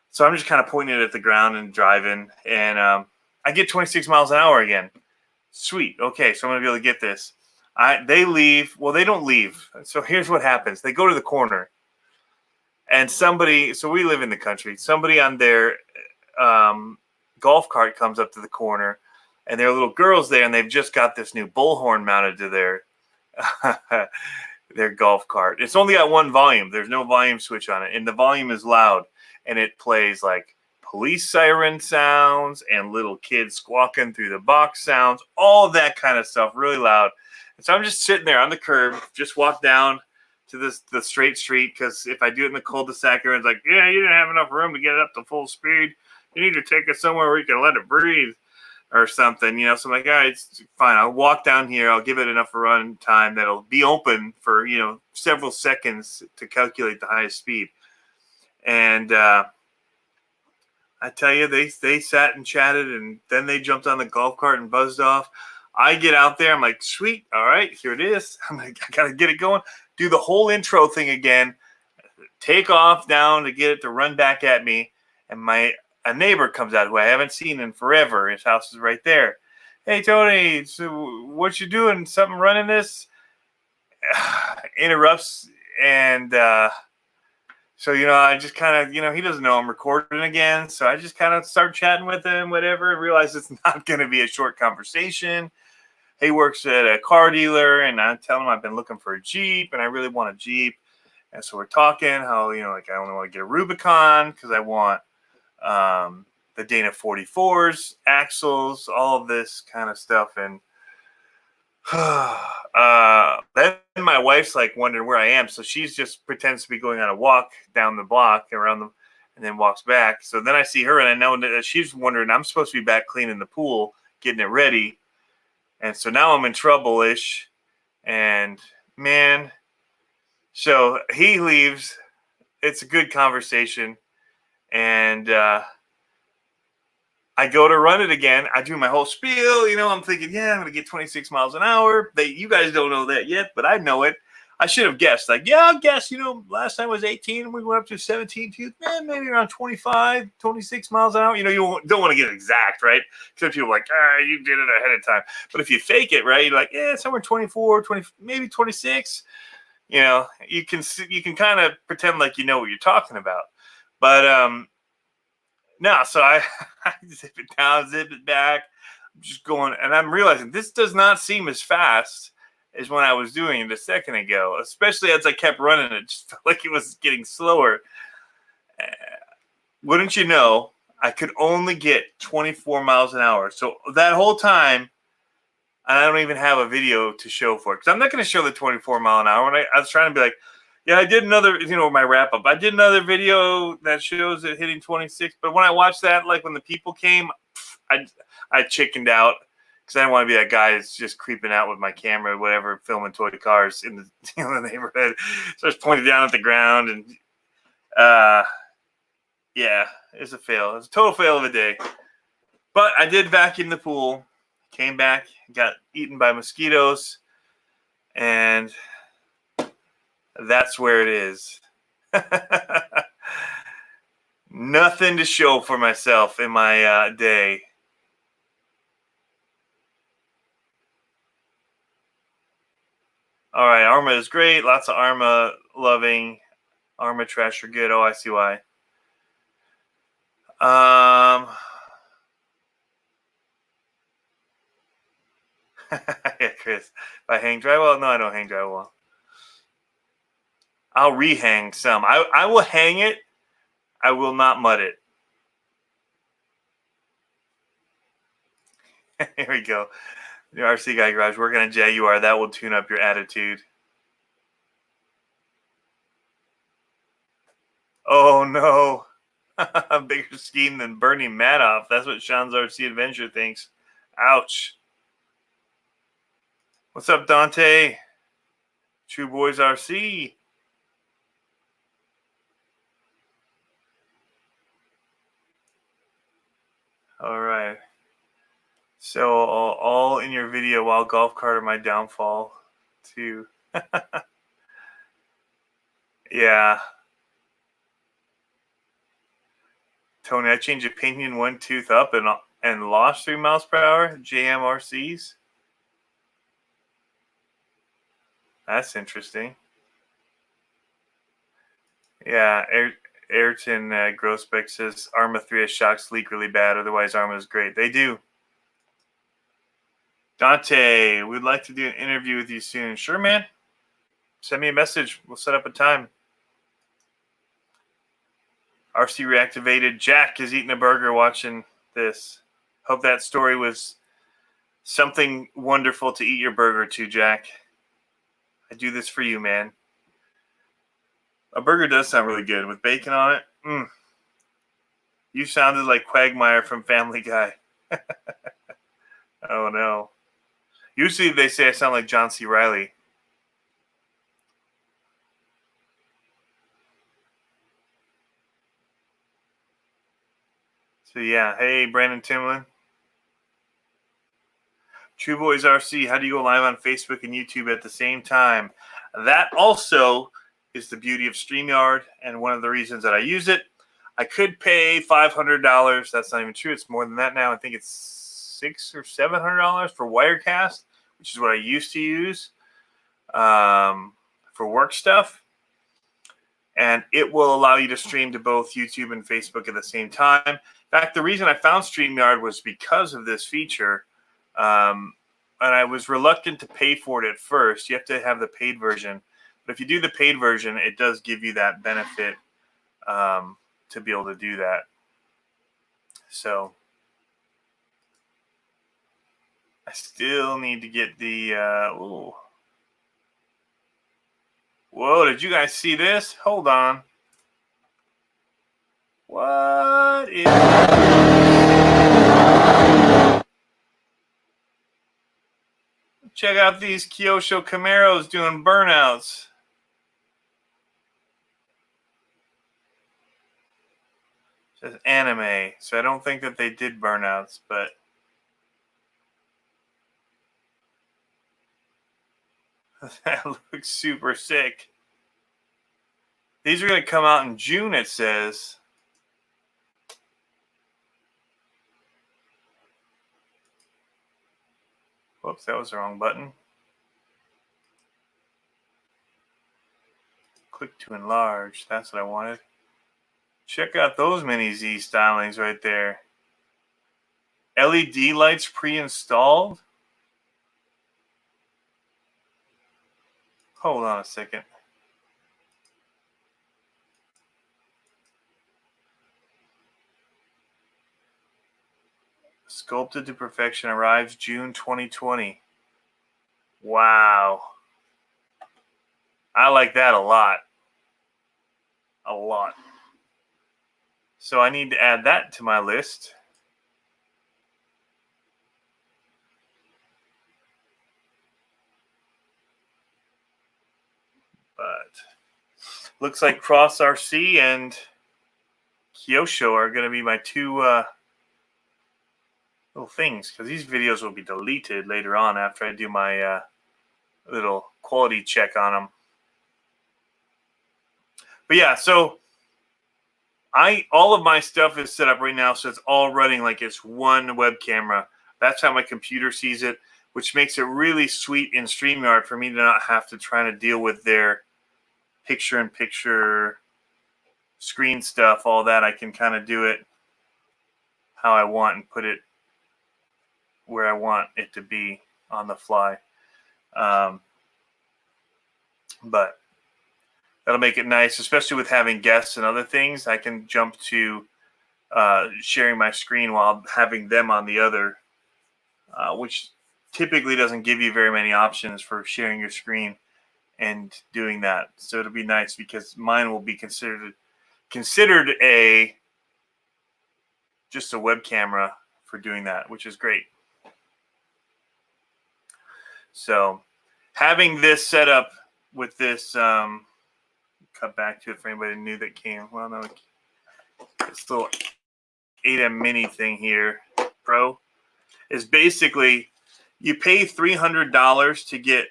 so I'm just kind of pointing it at the ground and driving. And I get 26 miles an hour again. Sweet. Okay, so I'm going to be able to get this. They leave. Well, they don't leave. So here's what happens. They go to the corner. And so we live in the country. Somebody on their golf cart comes up to the corner. And there are little girls there. And they've just got this new bullhorn mounted to their golf cart. It's only got one volume. There's no volume switch on it, and the volume is loud, and it plays like police siren sounds and little kids squawking through the box sounds, all of that kind of stuff, really loud. And so I'm just sitting there on the curb, just walk down to the straight street, because if I do it in the cul-de-sac, everyone's like, yeah, you didn't have enough room to get it up to full speed. You need to take it somewhere where you can let it breathe. Or something, so I'm like, all right, it's fine. I'll walk down here. I'll give it enough run time that'll be open for, several seconds to calculate the highest speed. And I tell you, they sat and chatted, and then they jumped on the golf cart and buzzed off. I get out there. I'm like, sweet. All right, here it is. I'm like, I got to get it going. Do the whole intro thing again. Take off down to get it to run back at me. And a neighbor comes out who I haven't seen in forever. His house is right there. Hey, Tony, so what you doing? Something running this? Interrupts. And so, I just kind of, he doesn't know I'm recording again. So I just kind of start chatting with him, whatever, and realize it's not going to be a short conversation. he works at a car dealer, and I tell him I've been looking for a Jeep, and I really want a Jeep. And so we're talking how, like I only want to get a Rubicon because I want the Dana 44s, axles, all of this kind of stuff. And then my wife's like wondering where I am. So she's just pretends to be going on a walk down the block and then walks back. So then I see her, and I know that she's wondering I'm supposed to be back cleaning the pool, getting it ready. And so now I'm in trouble-ish. And man, so he leaves. It's a good conversation. And I go to run it again. I do my whole spiel. I'm thinking, yeah, I'm going to get 26 miles an hour. You guys don't know that yet, but I know it. I should have guessed. Like, yeah, I'll guess, last time was 18 and we went up to 17, maybe around 25, 26 miles an hour. You don't want to get exact, right? Because people are like, you did it ahead of time. But if you fake it, right, you're like, yeah, somewhere 24, 20, maybe 26. You can kind of pretend like you know what you're talking about. But no, so I zip it down, zip it back. I'm just going, and I'm realizing this does not seem as fast as when I was doing it a second ago, especially as I kept running. It just felt like it was getting slower. Wouldn't you know, I could only get 24 miles an hour. So that whole time, I don't even have a video to show for it because I'm not going to show the 24 mile an hour. And I was trying to be like, yeah, I did another, my wrap up. I did another video that shows it hitting 26. But when I watched that, like when the people came, I chickened out because I didn't want to be that guy that's just creeping out with my camera, whatever, filming toy cars in the neighborhood. So I just pointed down at the ground, and yeah, it's a fail. It's a total fail of a day. But I did vacuum the pool, came back, got eaten by mosquitoes, and that's where it is. Nothing to show for myself in my day. All right, Arma is great. Lots of Arma loving. Arma trash are good. Oh, I see why. Yeah, Chris. If I hang drywall? No, I don't hang drywall. I'll rehang some. I will hang it. I will not mud it. Here we go. The RC Guy Garage working on Jaguar. That will tune up your attitude. Oh, no. A bigger scheme than burning Madoff. That's what Sean's RC Adventure thinks. Ouch. What's up, Dante? True Boys RC. All right. So all in your video while golf cart or my downfall too. Yeah. Tony, I changed a pinion one tooth up and lost 3 miles per hour. JMRCs. That's interesting. Yeah, Ayrton Grossbeck says Arma 3 has shocks leak really bad. Otherwise, Arma is great. They do. Dante, we'd like to do an interview with you soon. Sure, man. Send me a message. We'll set up a time. RC reactivated. Jack is eating a burger watching this. Hope that story was something wonderful to eat your burger to, Jack. I do this for you, man. A burger does sound really good with bacon on it. You sounded like Quagmire from Family Guy. Oh, no. Usually they say I sound like John C. Reilly. So, yeah. Hey, Brandon Timlin. True Boys RC, how do you go live on Facebook and YouTube at the same time? That also is the beauty of StreamYard, and one of the reasons that I use it. I could pay $500. That's not even true. It's more than that now. I think it's $600 or $700 for Wirecast, which is what I used to use for work stuff. And it will allow you to stream to both YouTube and Facebook at the same time. In fact, the reason I found StreamYard was because of this feature. I was reluctant to pay for it at first. You have to have the paid version. But if you do the paid version, it does give you that benefit to be able to do that. So I still need to get the ooh. Whoa, did you guys see this? Hold on. What is Check out these Kyosho Camaros doing burnouts. It says anime, so I don't think that they did burnouts, but that looks super sick. These are going to come out in June, it says. Whoops, that was the wrong button. Click to enlarge. That's what I wanted. Check out those mini Z stylings right there. LED lights pre-installed. Hold on a second. Sculpted to perfection arrives June 2020. Wow. I like that a lot. A lot. So I need to add that to my list. But looks like Cross RC and Kyosho are going to be my two little things, because these videos will be deleted later on after I do my little quality check on them. But yeah, so all of my stuff is set up right now, so it's all running like it's one web camera. That's how my computer sees it, which makes it really sweet in StreamYard for me to not have to try to deal with their picture-in-picture screen stuff, all that. I can kind of do it how I want and put it where I want it to be on the fly. But that'll make it nice, especially with having guests and other things. I can jump to sharing my screen while having them on the other, which typically doesn't give you very many options for sharing your screen and doing that. So it'll be nice because mine will be considered just a web camera for doing that, which is great. So having this set up with this, cut back to it for anybody new that came. Well, no, this little 8M Mini thing here, Pro, is basically you pay $300 to get.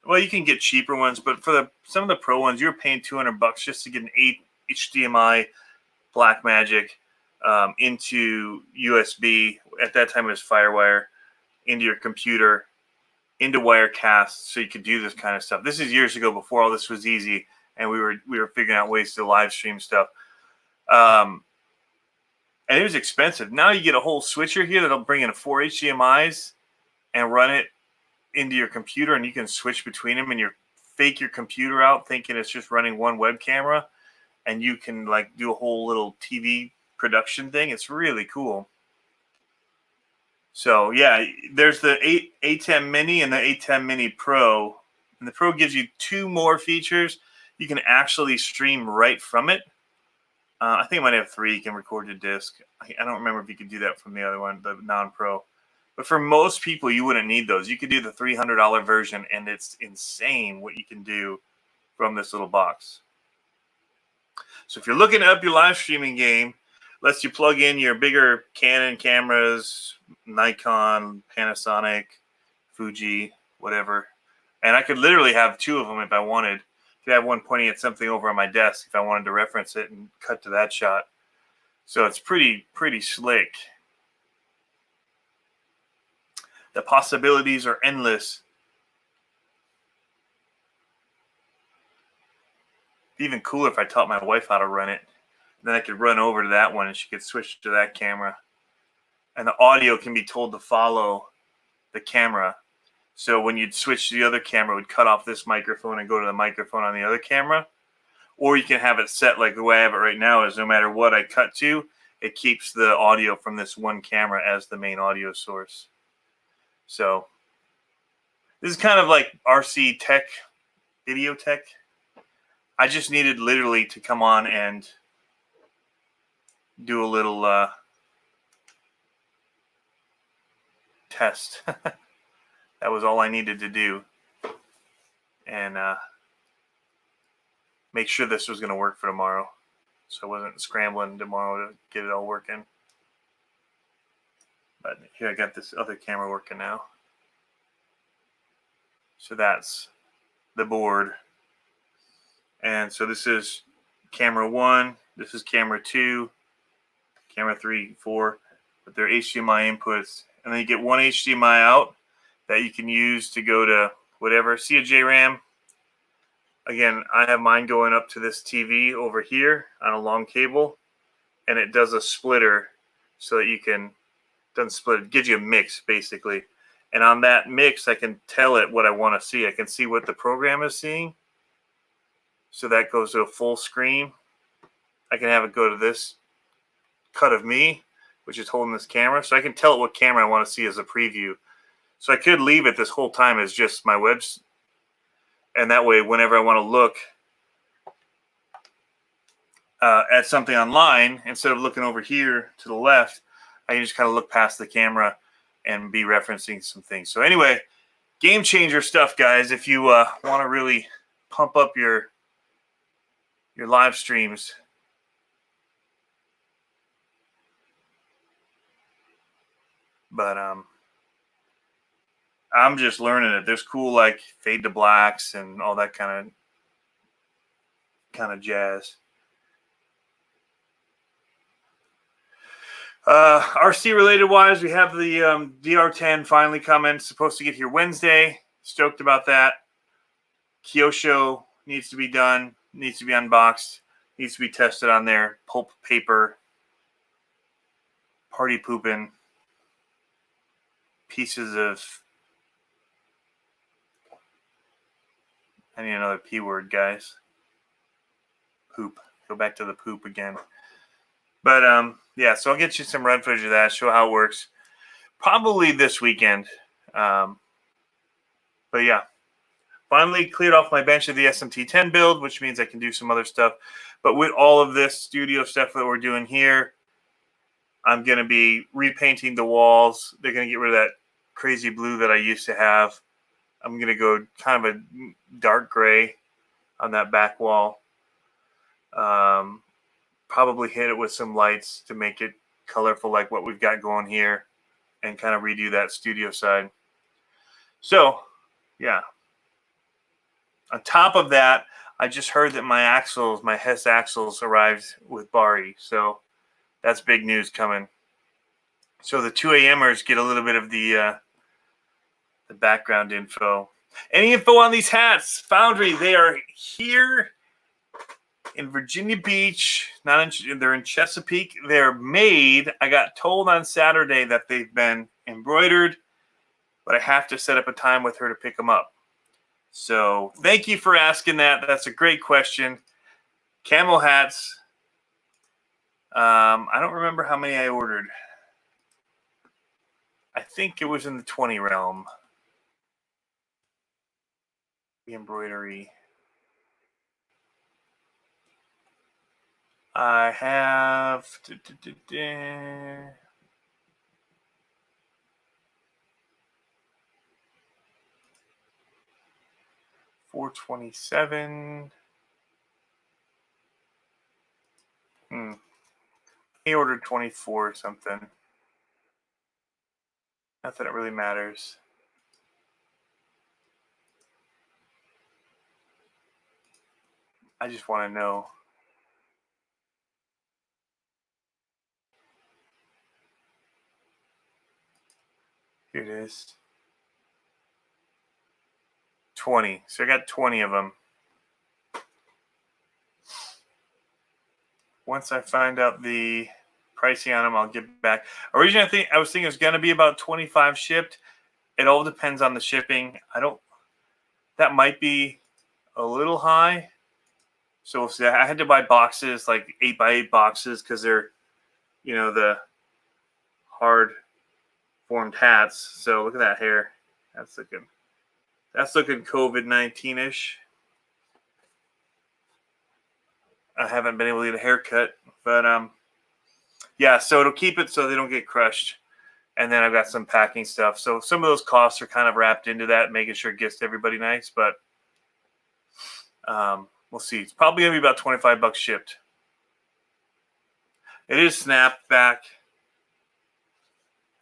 Well, you can get cheaper ones, but for some of the Pro ones, you're paying $200 just to get an 8 HDMI Blackmagic into USB. At that time, it was FireWire into your computer, into Wirecast, so you could do this kind of stuff. This is years ago, before all this was easy, and we were figuring out ways to live stream stuff. And it was expensive. Now you get a whole switcher here that'll bring in 4 HDMIs and run it into your computer, and you can switch between them, and you fake your computer out thinking it's just running one web camera, and you can like do a whole little TV production thing. It's really cool. So yeah, there's the A10 Mini and the A10 Mini Pro, and the Pro gives you 2 more features. You can actually stream right from it. I think it might have 3. You can record your disc. I don't remember if you could do that from the other one, the non-Pro. But for most people, you wouldn't need those. You could do the $300 version, and it's insane what you can do from this little box. So if you're looking to up your live streaming game, lets you plug in your bigger Canon cameras, Nikon, Panasonic, Fuji, whatever. And I could literally have 2 of them if I wanted. I could have one pointing at something over on my desk if I wanted to reference it and cut to that shot. So it's pretty slick. The possibilities are endless. It'd be even cooler if I taught my wife how to run it. Then I could run over to that one and she could switch to that camera. And the audio can be told to follow the camera. So when you'd switch to the other camera, it would cut off this microphone and go to the microphone on the other camera. Or you can have it set like the way I have it right now is no matter what I cut to, it keeps the audio from this one camera as the main audio source. So this is kind of like RC tech, video tech. I just needed literally to come on and do a little test. That was all I needed to do. And make sure this was going to work for tomorrow. So I wasn't scrambling tomorrow to get it all working. But here I got this other camera working now. So that's the board. And so this is camera 1. This is camera 2. Camera 3, 4. But they're HDMI inputs. And then you get one HDMI out that you can use to go to whatever. See a JRAM? Again, I have mine going up to this TV over here on a long cable, and it does a splitter so that you can, doesn't split, it gives you a mix basically. And on that mix, I can tell it what I want to see. I can see what the program is seeing. So that goes to a full screen. I can have it go to this cut of me, which is holding this camera. So I can tell it what camera I want to see as a preview. So I could leave it this whole time as just my webs. And that way, whenever I want to look at something online, instead of looking over here to the left, I can just kind of look past the camera and be referencing some things. So anyway, game changer stuff, guys. If you want to really pump up your live streams. But I'm just learning it. There's cool like fade to blacks and all that kind of jazz. RC related wise, we have the DR10 finally coming. It's supposed to get here Wednesday. Stoked about that. Kyosho needs to be done. Needs to be unboxed. Needs to be tested on there. Pulp paper. Party pooping. Pieces of... I need another P word, guys. Poop. Go back to the poop again. But, yeah, so I'll get you some run footage of that, show how it works. Probably this weekend. But, yeah. Finally cleared off my bench of the SMT10 build, which means I can do some other stuff. But with all of this studio stuff that we're doing here, I'm going to be repainting the walls. They're going to get rid of that crazy blue that I used to have. I'm going to go kind of a dark gray on that back wall. Probably hit it with some lights to make it colorful like what we've got going here and kind of redo that studio side. So, yeah. On top of that, I just heard that my axles, my Hess axles arrived with Bari. So that's big news coming. So the 2 a.m.ers get a little bit of the background info. Any info on these hats? Foundry, they are here in Virginia Beach. They're in Chesapeake. They're made. I got told on Saturday that they've been embroidered, but I have to set up a time with her to pick them up. So thank you for asking that. That's a great question. Camel hats. I don't remember how many I ordered. I think it was in the 20 realm. The embroidery. I have 427. He ordered 24 or something. Not that it really matters. I just want to know. Here it is. 20. So I got 20 of them. Once I find out the pricing on them, I'll get back. Originally, I was thinking it was going to be about 25 shipped. It all depends on the shipping. That might be a little high. So we'll see. I had to buy boxes, like 8x8 boxes, because they're, the hard formed hats. So look at that hair. That's looking COVID-19-ish. I haven't been able to get a haircut, but yeah, so it'll keep it so they don't get crushed. And then I've got some packing stuff. So some of those costs are kind of wrapped into that, making sure it gets to everybody nice. But we'll see. It's probably going to be about $25 shipped. It is snapback.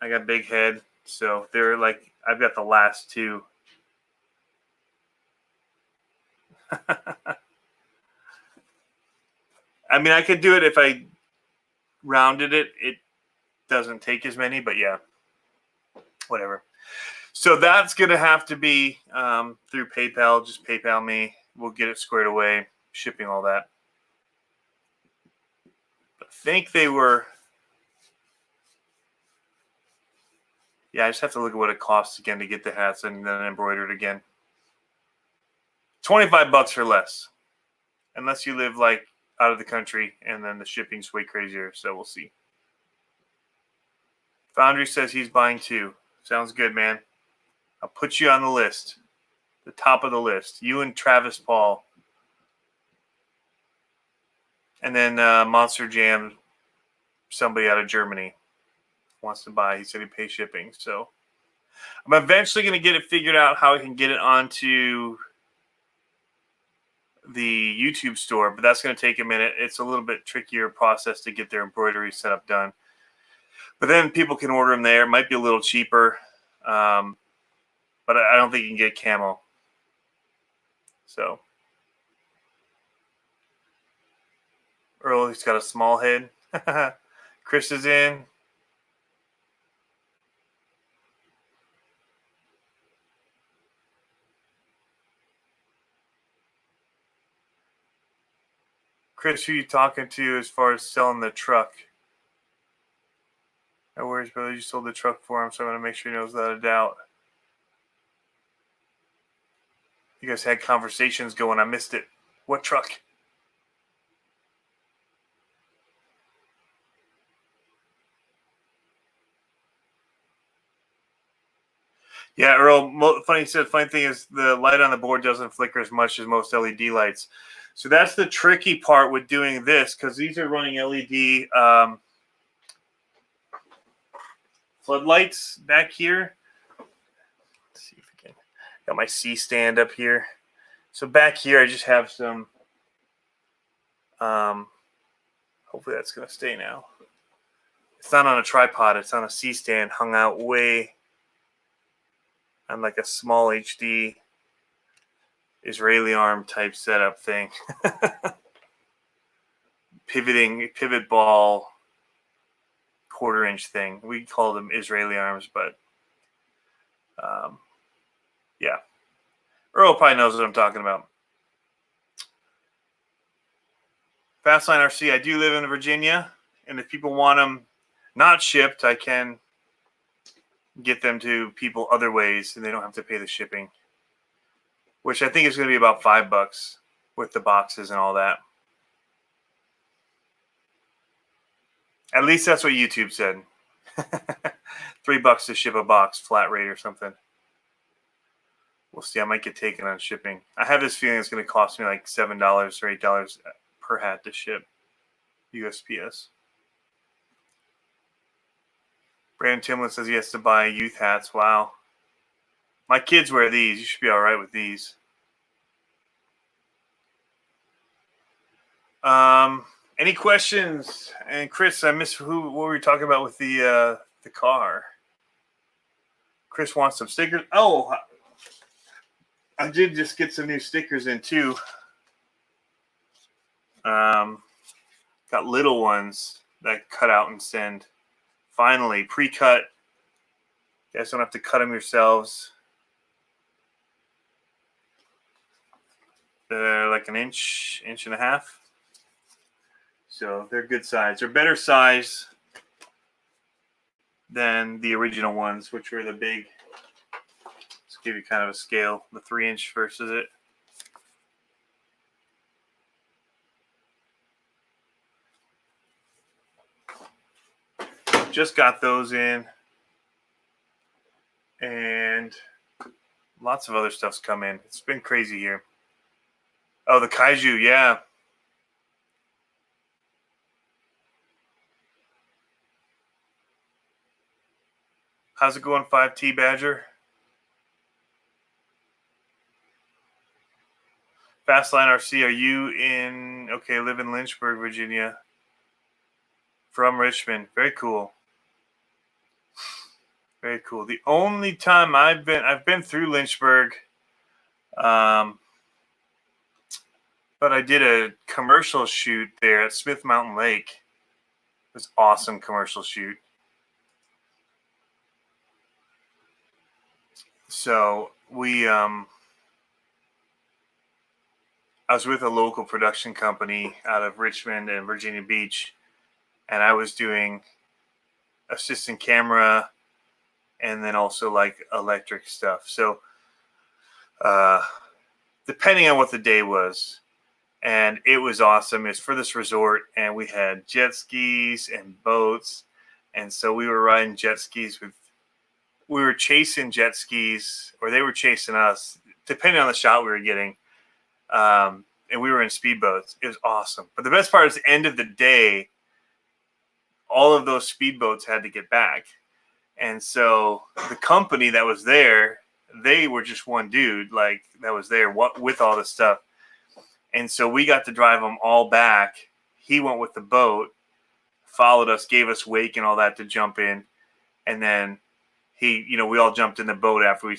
I got a big head. So they're like, I've got the last two. I mean, I could do it if I rounded it. It doesn't take as many, but yeah, whatever. So that's going to have to be through PayPal. Just PayPal me. We'll get it squared away, shipping, all that. But I think they were. Yeah, I just have to look at what it costs again to get the hats and then embroidered again. $25 or less, unless you live like out of the country, and then the shipping's way crazier. So we'll see. Foundry says he's buying 2. Sounds good, man. I'll put you on the list, the top of the list. You and Travis Paul, and then Monster Jam. Somebody out of Germany wants to buy. He said he'd pay shipping. So I'm eventually going to get it figured out how I can get it onto the YouTube store, but that's going to take a minute. It's a little bit trickier process to get their embroidery setup done. But then people can order them there. It might be a little cheaper, but I don't think you can get camo. So Earl, he's got a small head. Chris is in. Chris, who you talking to as far as selling the truck? No worries, brother. You sold the truck for him, so I'm going to make sure he knows without a doubt. You guys had conversations going. I missed it. What truck? Yeah, Earl, funny thing is the light on the board doesn't flicker as much as most LED lights. So that's the tricky part with doing this, because these are running LED floodlights back here. Let's see if I can. Got my C stand up here. So back here, I just have some. Hopefully that's going to stay now. It's not on a tripod. It's on a C stand hung out way on like a small HD Israeli arm type setup thing. Pivot ball, 1/4-inch thing. We call them Israeli arms, but yeah. Earl probably knows what I'm talking about. Fastline RC, I do live in Virginia, and if people want them not shipped, I can get them to people other ways, and they don't have to pay the shipping, which I think is going to be about $5 with the boxes and all that. At least that's what YouTube said. $3 to ship a box, flat rate or something. We'll see. I might get taken on shipping. I have this feeling it's going to cost me like $7 or $8 per hat to ship USPS. Brandon Timlin says he has to buy youth hats. Wow. My kids wear these. You should be all right with these. Any questions? And Chris, I missed what were we talking about with the car? Chris wants some stickers. Oh, I did just get some new stickers in too. Got little ones that cut out and send. Finally, pre-cut. You guys don't have to cut them yourselves. They're like an inch and a half. So they're good size. They're better size than the original ones, which were the big Give you kind of a scale, the 3-inch versus it. Just got those in, and lots of other stuff's come in. It's been crazy here. Oh, the Kaiju, yeah. How's it going, 5T Badger? Fastline RC, are you in? Okay, live in Lynchburg, Virginia. From Richmond. Very cool. Very cool. The only time I've been through Lynchburg, but I did a commercial shoot there at Smith Mountain Lake. It was awesome commercial shoot. So I was with a local production company out of Richmond and Virginia Beach, and I was doing assistant camera and then also like electric stuff. So depending on what the day was, and it was awesome. It's for this resort, and we had jet skis and boats, and so we were riding jet skis we were chasing jet skis, or they were chasing us, depending on the shot we were getting. And we were in speedboats. It was awesome. But the best part is the end of the day, all of those speedboats had to get back. And so the company that was there, they were just one dude like that was there with all this stuff. And so we got to drive them all back. He went with the boat, followed us, gave us wake and all that to jump in. And then we all jumped in the boat after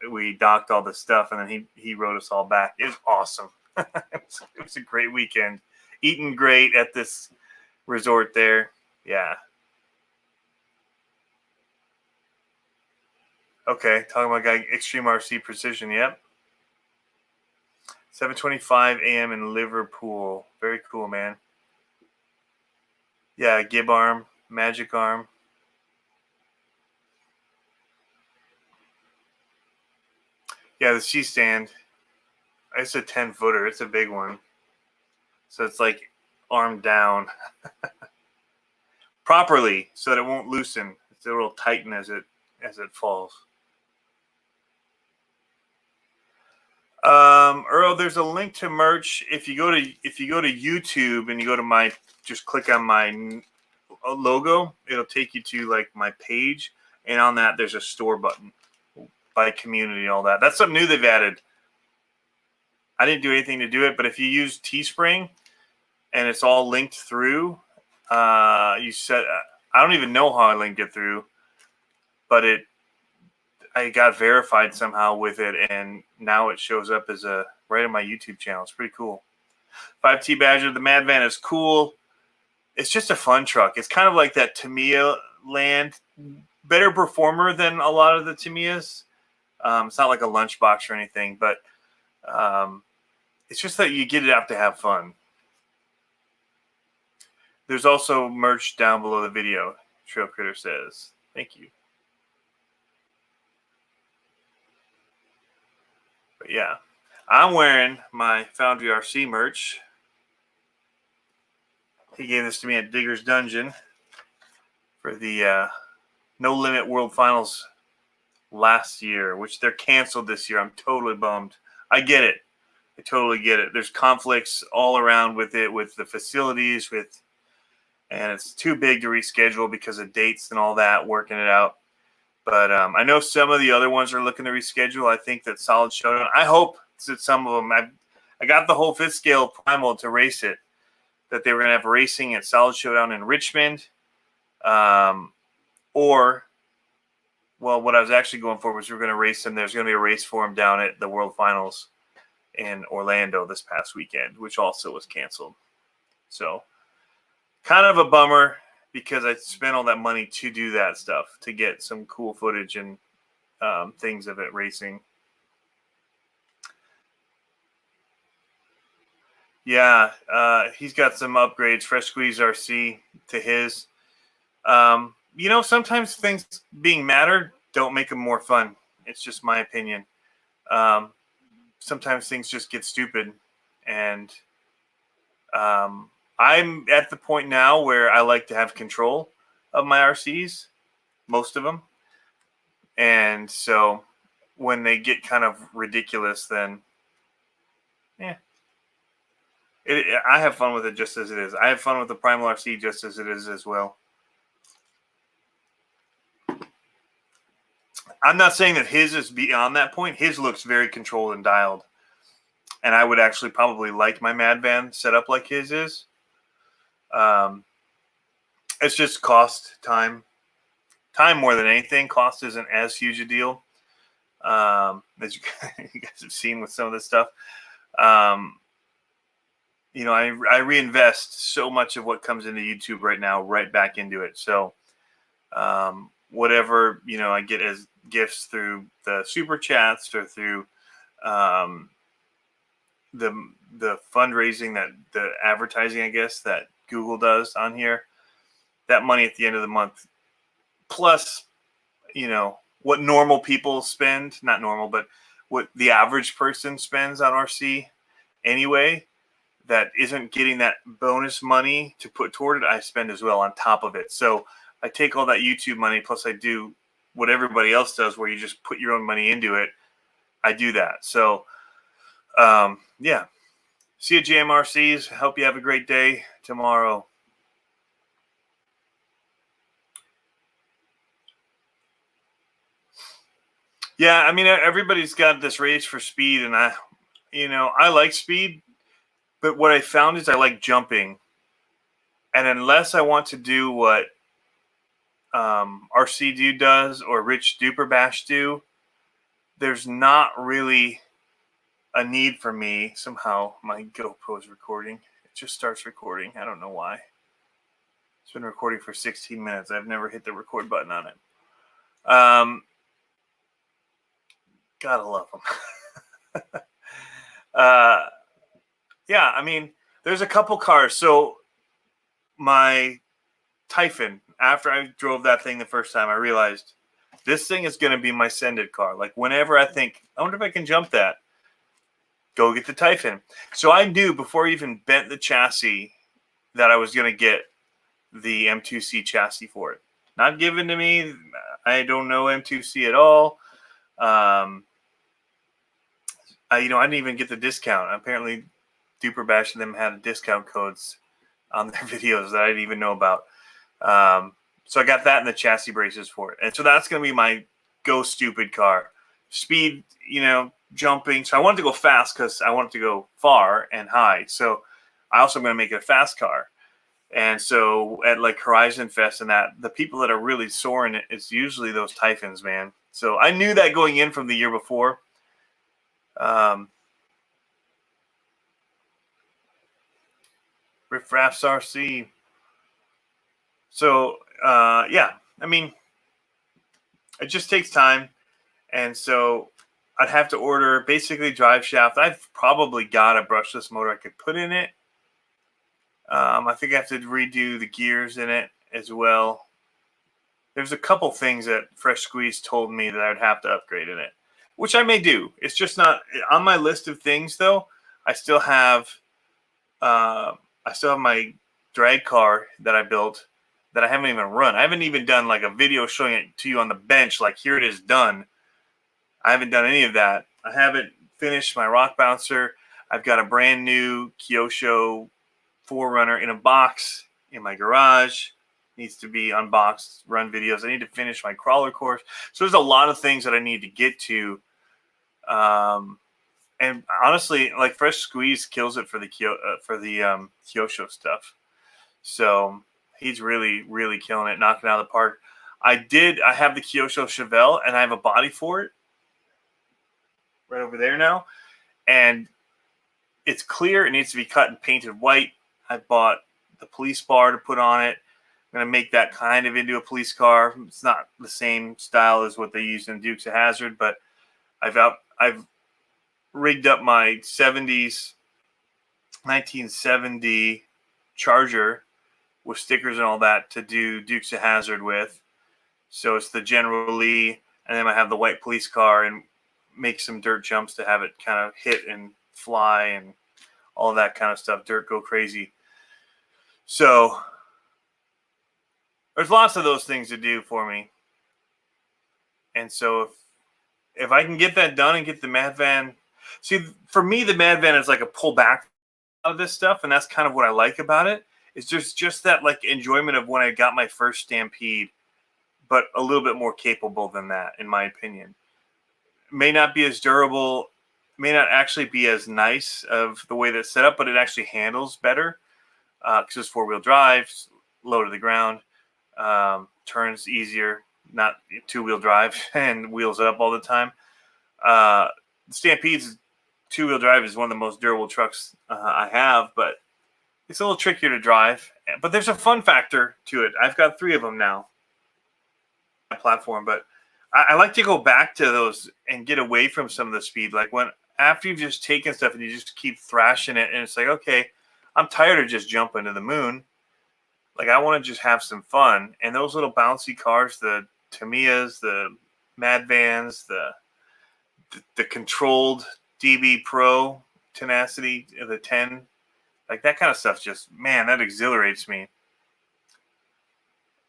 we docked all the stuff, and then he rode us all back. It was awesome. It was a great weekend. Eating great at this resort there. Yeah. Okay, talking about guy Extreme RC Precision. Yep. 7:25 a.m. in Liverpool. Very cool, man. Yeah, Gib arm, magic arm. Yeah, the C-stand. It's a 10-footer. It's a big one. So it's like arm down properly so that it won't loosen. It'll tighten as it falls. Earl, there's a link to merch. If you go to YouTube and you go to just click on my logo, it'll take you to like my page, and on that there's a store button by community and all that. That's something new they've added. I didn't do anything to do it, but if you use Teespring and it's all linked through, I don't even know how I linked it through, but I got verified somehow with it, and now it shows up as right on my YouTube channel. It's pretty cool. 5T Badger, the Mad Van is cool. It's just a fun truck. It's kind of like that Tamiya Land, better performer than a lot of the Tamiyas. It's not like a lunchbox or anything, but it's just that you get it out to have fun. There's also merch down below the video, Trail Critter says. Thank you. But yeah, I'm wearing my Foundry RC merch. He gave this to me at Digger's Dungeon for the No Limit World Finals last year, which they're canceled this year. I'm totally bummed. I get it. I totally get it. There's conflicts all around with it, with the facilities, and it's too big to reschedule because of dates and all that, working it out. But I know some of the other ones are looking to reschedule. I think that Solid Showdown, I hope that some of them, I got the whole fifth scale primal to race it, that they were going to have racing at Solid Showdown in Richmond. What I was actually going for was we were going to race them. There's going to be a race for them down at the World Finals in Orlando this past weekend, which also was canceled. So kind of a bummer, because I spent all that money to do that stuff, to get some cool footage and things of it racing. Yeah, he's got some upgrades, Fresh Squeeze RC to his. Sometimes things being matter don't make them more fun. It's just my opinion. sometimes things just get stupid, and I'm at the point now where I like to have control of my RCs, most of them, and so when they get kind of ridiculous, then yeah, I have fun with it just as it is. I have fun with the Primal RC just as it is as well. I'm not saying that his is beyond that point. His looks very controlled and dialed. And I would actually probably like my Mad Van set up like his is. It's just cost, time more than anything. Cost isn't as huge a deal as you guys have seen with some of this stuff. You know, I reinvest so much of what comes into YouTube right now right back into it. So whatever, you know, I get as gifts through the super chats or through the fundraising, that the advertising, I guess, that Google does on here, that money at the end of the month, plus, you know, what normal people spend, not normal, but what the average person spends on RC anyway, that isn't getting that bonus money to put toward it, I spend as well on top of it. So I take all that YouTube money, plus I do what everybody else does, where you just put your own money into it. I do that. So, yeah. See you, JMRCs. Hope you have a great day tomorrow. Yeah, I mean, everybody's got this race for speed, and I like speed, but what I found is I like jumping. And unless I want to do what RC Dude does or Rich Duper Bash do, there's not really a need for me. Somehow my GoPro is recording. It just starts recording. I don't know why. It's been recording for 16 minutes. I've never hit the record button on it. Gotta love them. Yeah, I mean, there's a couple cars. So my Typhon, after I drove that thing the first time, I realized this thing is going to be my send-it car. Like, whenever I think, I wonder if I can jump that, go get the Typhon. So I knew before I even bent the chassis that I was going to get the M2C chassis for it. Not given to me. I don't know M2C at all. I didn't even get the discount. Apparently, Duper Bash and them had discount codes on their videos that I didn't even know about. So I got that and the chassis braces for it. And so that's going to be my go stupid car. Speed, jumping. So I wanted to go fast because I wanted to go far and high. So I also am going to make it a fast car. And so at like Horizon Fest and that, the people that are really soaring it, it's usually those Typhons, man. So I knew that going in from the year before. Riff Raffs RC. So, yeah, I mean, it just takes time. And so I'd have to order basically drive shaft. I've probably got a brushless motor I could put in it. I think I have to redo the gears in it as well. There's a couple things that Fresh Squeeze told me that I would have to upgrade in it, which I may do. It's just not on my list of things, though. I still have my drag car that I built that I haven't even run. I haven't even done like a video showing it to you on the bench, like here it is done. I haven't done any of that. I haven't finished my rock bouncer. I've got a brand new Kyosho 4Runner in a box in my garage. Needs to be unboxed, run videos. I need to finish my crawler course. So there's a lot of things that I need to get to. And honestly, like Fresh Squeeze kills it for the Kyosho stuff. So he's really, really killing it, knocking it out of the park. I have the Kyosho Chevelle, and I have a body for it right over there now. And it's clear. It needs to be cut and painted white. I bought the police bar to put on it. I'm going to make that kind of into a police car. It's not the same style as what they used in Dukes of Hazzard, but I've rigged up my 1970 Charger with stickers and all that to do Dukes of Hazzard with. So it's the General Lee, and then I have the white police car, and make some dirt jumps to have it kind of hit and fly and all that kind of stuff. Dirt go crazy. So there's lots of those things to do for me. And so if I can get that done and get the Mad Van, see, for me, the Mad Van is like a pull back of this stuff, and that's kind of what I like about it. It's just that like enjoyment of when I got my first Stampede, but a little bit more capable than that, in my opinion. May not be as durable, may not actually be as nice of the way that's set up, but it actually handles better because it's 4-wheel drive, low to the ground, turns easier, not 2-wheel drive and wheels up all the time. Stampede's 2-wheel drive is one of the most durable trucks I have, but it's a little trickier to drive. But there's a fun factor to it. I've got 3 of them now on platform, but I like to go back to those and get away from some of the speed. Like after you've just taken stuff and you just keep thrashing it, and it's like, okay, I'm tired of just jumping to the moon. Like, I want to just have some fun. And those little bouncy cars, the Tamiyas, the Mad Vans, the controlled DB Pro Tenacity, the 10, like that kind of stuff, just, man, that exhilarates me.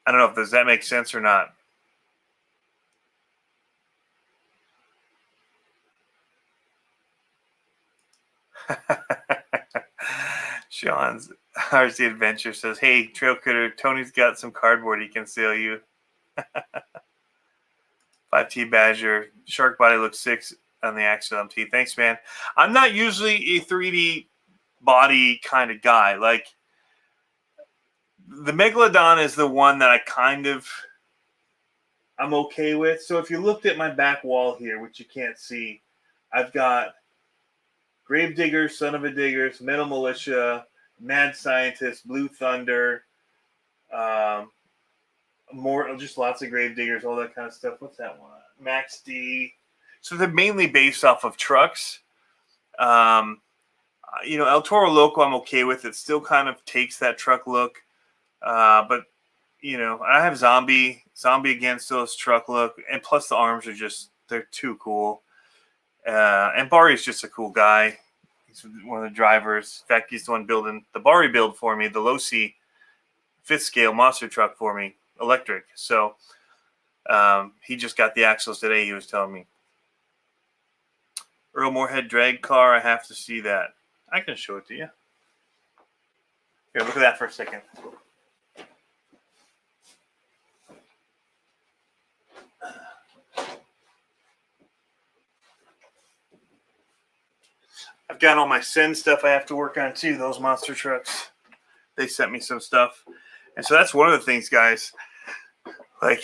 I don't know if does that make sense or not. Sean's RC Adventure says, hey, Trail Critter, Tony's got some cardboard he can sell you. 5T Badger, Shark Body looks 6 on the Axel MT. Thanks, man. I'm not usually a 3D body kind of guy. Like, the Megalodon is the one that I'm okay with. So if you looked at my back wall here, which you can't see, I've got Gravedigger, Son of a Diggers, Metal Militia, Mad Scientist, Blue Thunder, just lots of Gravediggers, all that kind of stuff. What's that one? Max D. So they're mainly based off of trucks. El Toro Loco I'm okay with. It still kind of takes that truck look. But, I have Zombie again still has truck look. And plus the arms they're too cool. And Barry's just a cool guy. He's one of the drivers. In fact, he's the one building the Barry build for me, the Losi 5th scale monster truck for me, electric. So he just got the axles today, he was telling me. Earl Moorhead drag car, I have to see that. I can show it to you. Here, look at that for a second. I've got all my Send stuff I have to work on too, those monster trucks. They sent me some stuff. And so that's one of the things, guys. Like,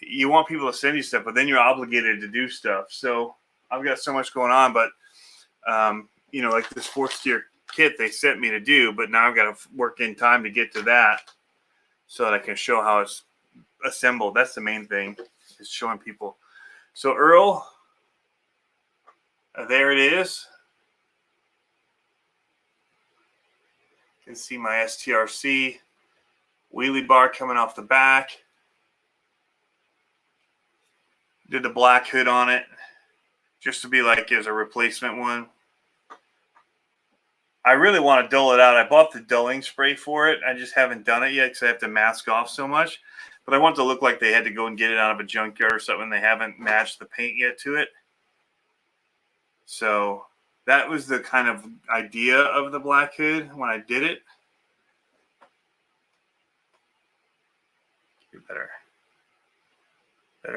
you want people to send you stuff, but then you're obligated to do stuff. So I've got so much going on, but, like this 4th steer kit they sent me to do, but now I've got to work in time to get to that so that I can show how it's assembled. That's the main thing, is showing people. So Earl, there it is. You can see my STRC wheelie bar coming off the back. Did the black hood on it just to be like as a replacement one. I really want to dull it out. I bought the dulling spray for it. I just haven't done it yet because I have to mask off so much. But I want it to look like they had to go and get it out of a junkyard or something. They haven't matched the paint yet to it. So that was the kind of idea of the black hood when I did it. Get better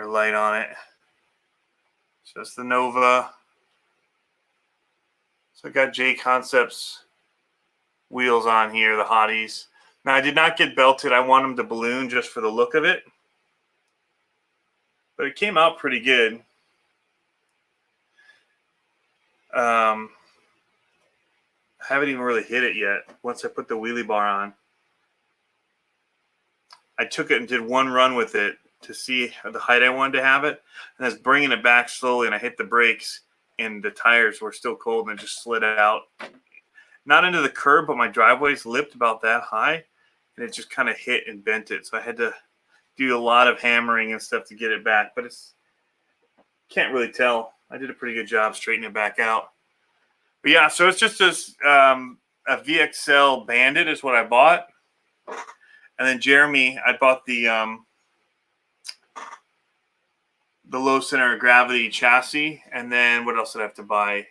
light on it. So it's the Nova. So I got J Concepts wheels on here, the hotties. Now I did not get belted. I want them to balloon just for the look of it. But it came out pretty good. I haven't even really hit it yet. Once I put the wheelie bar on, I took it and did one run with it to see the height I wanted to have it. And I was bringing it back slowly, and I hit the brakes, and the tires were still cold, and it just slid out. Not into the curb, but my driveway's lipped about that high, and it just kind of hit and bent it. So I had to do a lot of hammering and stuff to get it back, but can't really tell. I did a pretty good job straightening it back out. But yeah, so it's just a VXL Bandit is what I bought. And then Jeremy, I bought the low center of gravity chassis. And then what else did I have to buy?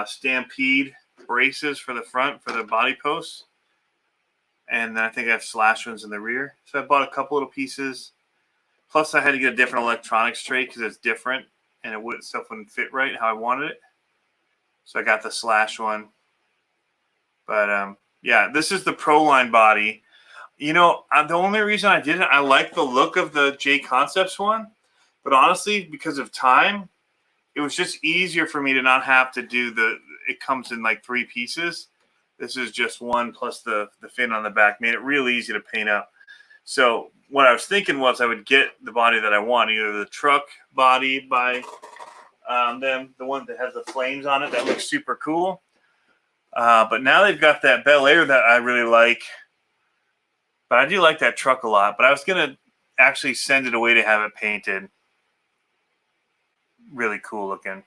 Stampede braces for the front for the body posts. And then I think I have slash ones in the rear. So I bought a couple little pieces. Plus I had to get a different electronics tray because it's different and stuff wouldn't fit right how I wanted it. So I got the slash one. But yeah, this is the Proline body. You know, the only reason I did it, I like the look of the J Concepts one. But honestly, because of time, it was just easier for me to not have to do it comes in like 3 pieces. This is just one plus the fin on the back. Made it real easy to paint up. So what I was thinking was I would get the body that I want, either the truck body by them, the one that has the flames on it that looks super cool. But now they've got that Bel Air that I really like. But I do like that truck a lot. But I was going to actually send it away to have it painted. Really cool looking.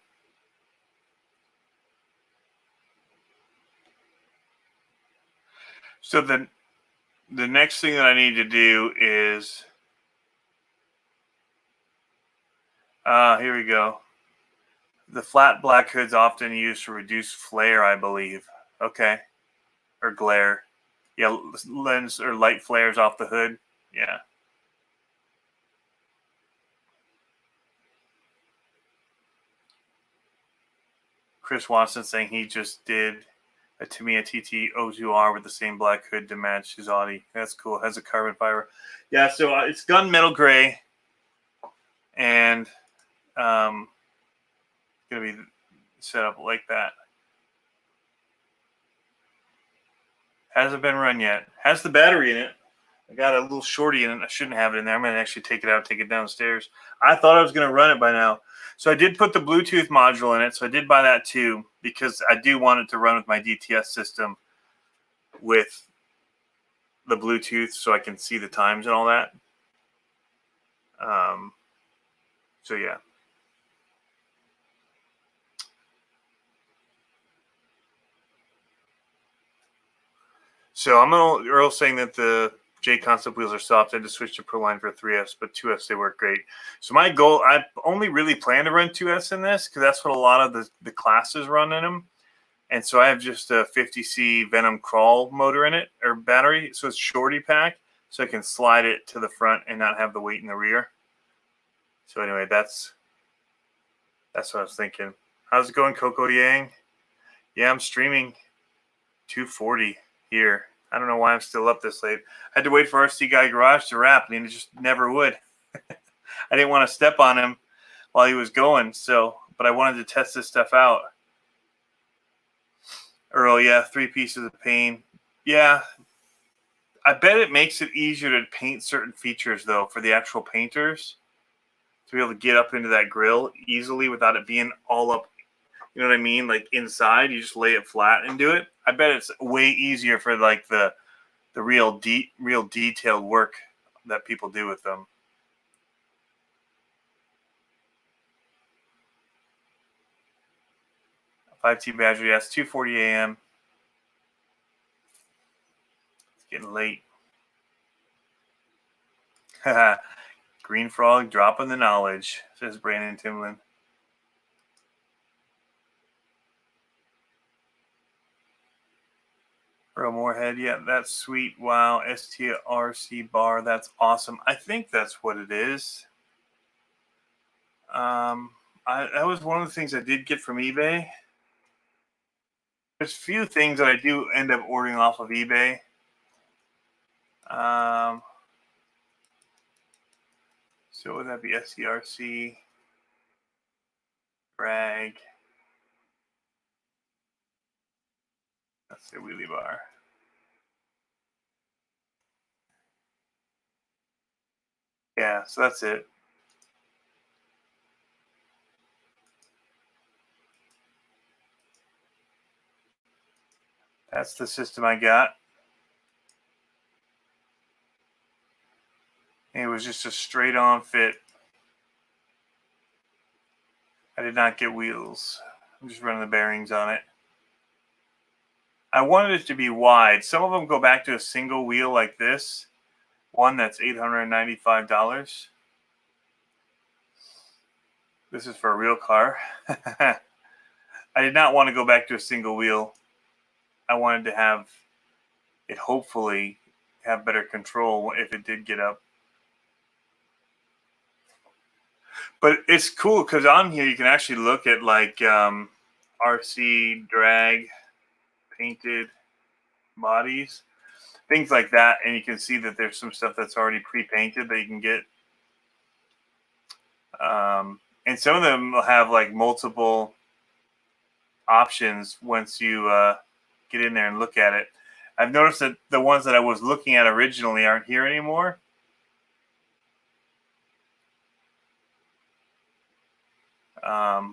So the next thing that I need to do is, here we go. The flat black hood's often used to reduce flare, I believe. Okay. Or glare. Yeah, lens or light flares off the hood. Yeah. Chris Watson saying he just did a Tamiya TT O2R with the same black hood to match his Audi. That's cool. It has a carbon fiber. Yeah, so it's gunmetal gray. And going to be set up like that. Hasn't been run yet. Has the battery in it. I got a little shorty in it. I shouldn't have it in there. I'm going to actually take it out, take it downstairs. I thought I was going to run it by now. So I did put the Bluetooth module in it. So I did buy that too because I do want it to run with my DTS system with the Bluetooth so I can see the times and all that. So yeah. So Earl saying that the J Concept wheels are soft. I had to switch to Proline for 3Fs, but 2Fs, they work great. So my goal, I only really plan to run 2Fs in this because that's what a lot of the classes run in them. And so I have just a 50C Venom Crawl motor in it, or battery. So it's shorty pack, so I can slide it to the front and not have the weight in the rear. So anyway, that's what I was thinking. How's it going, Coco Yang? Yeah, I'm streaming 240 here. I don't know why I'm still up this late. I had to wait for RC Guy Garage to wrap, and he just never would. I didn't want to step on him while he was going, but I wanted to test this stuff out. Earl, yeah, 3 pieces of paint. Yeah, I bet it makes it easier to paint certain features, though, for the actual painters to be able to get up into that grill easily without it being all up. You know what I mean? Like inside, you just lay it flat and do it. I bet it's way easier for like the real detailed work that people do with them. $5T battery, yes, 2:40 a.m. It's getting late. Green Frog dropping the knowledge, says Brandon Timlin. Earl Moorhead, yeah, that's sweet. Wow, STRC bar, that's awesome. I think that's what it is. That was one of the things I did get from eBay. There's a few things that I do end up ordering off of eBay. So would that be SCRC, drag? That's the wheelie bar. Yeah, so that's it. That's the system I got. It was just a straight on fit. I did not get wheels. I'm just running the bearings on it. I wanted it to be wide. Some of them go back to a single wheel like this. One that's $895. This is for a real car. I did not want to go back to a single wheel. I wanted to have it hopefully have better control if it did get up. But it's cool because on here you can actually look at like RC drag painted bodies, things like that, and you can see that there's some stuff that's already pre-painted that you can get. And some of them will have like multiple options once you get in there and look at it. I've noticed that the ones that I was looking at originally aren't here anymore.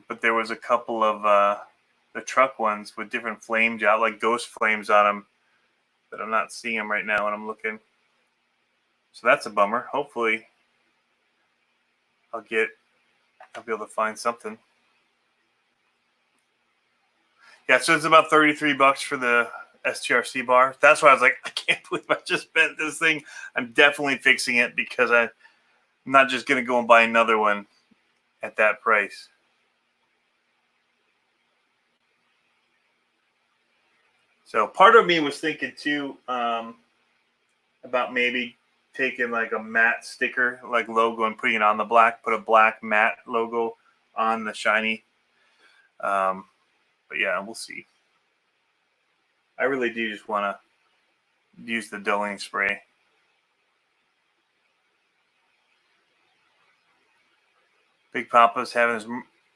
But there was a couple of the truck ones with different flame job, like ghost flames on them, but I'm not seeing them right now when I'm looking. So that's a bummer. Hopefully I'll be able to find something. Yeah, so it's about $33 for the STRC bar. That's why I was like, I can't believe I just spent this thing. I'm definitely fixing it because I'm not just going to go and buy another one at that price. So part of me was thinking too about maybe taking like a matte sticker, like logo, and putting it on the black. Put a black matte logo on the shiny. But yeah, we'll see. I really do just want to use the dulling spray. Big Papa's having his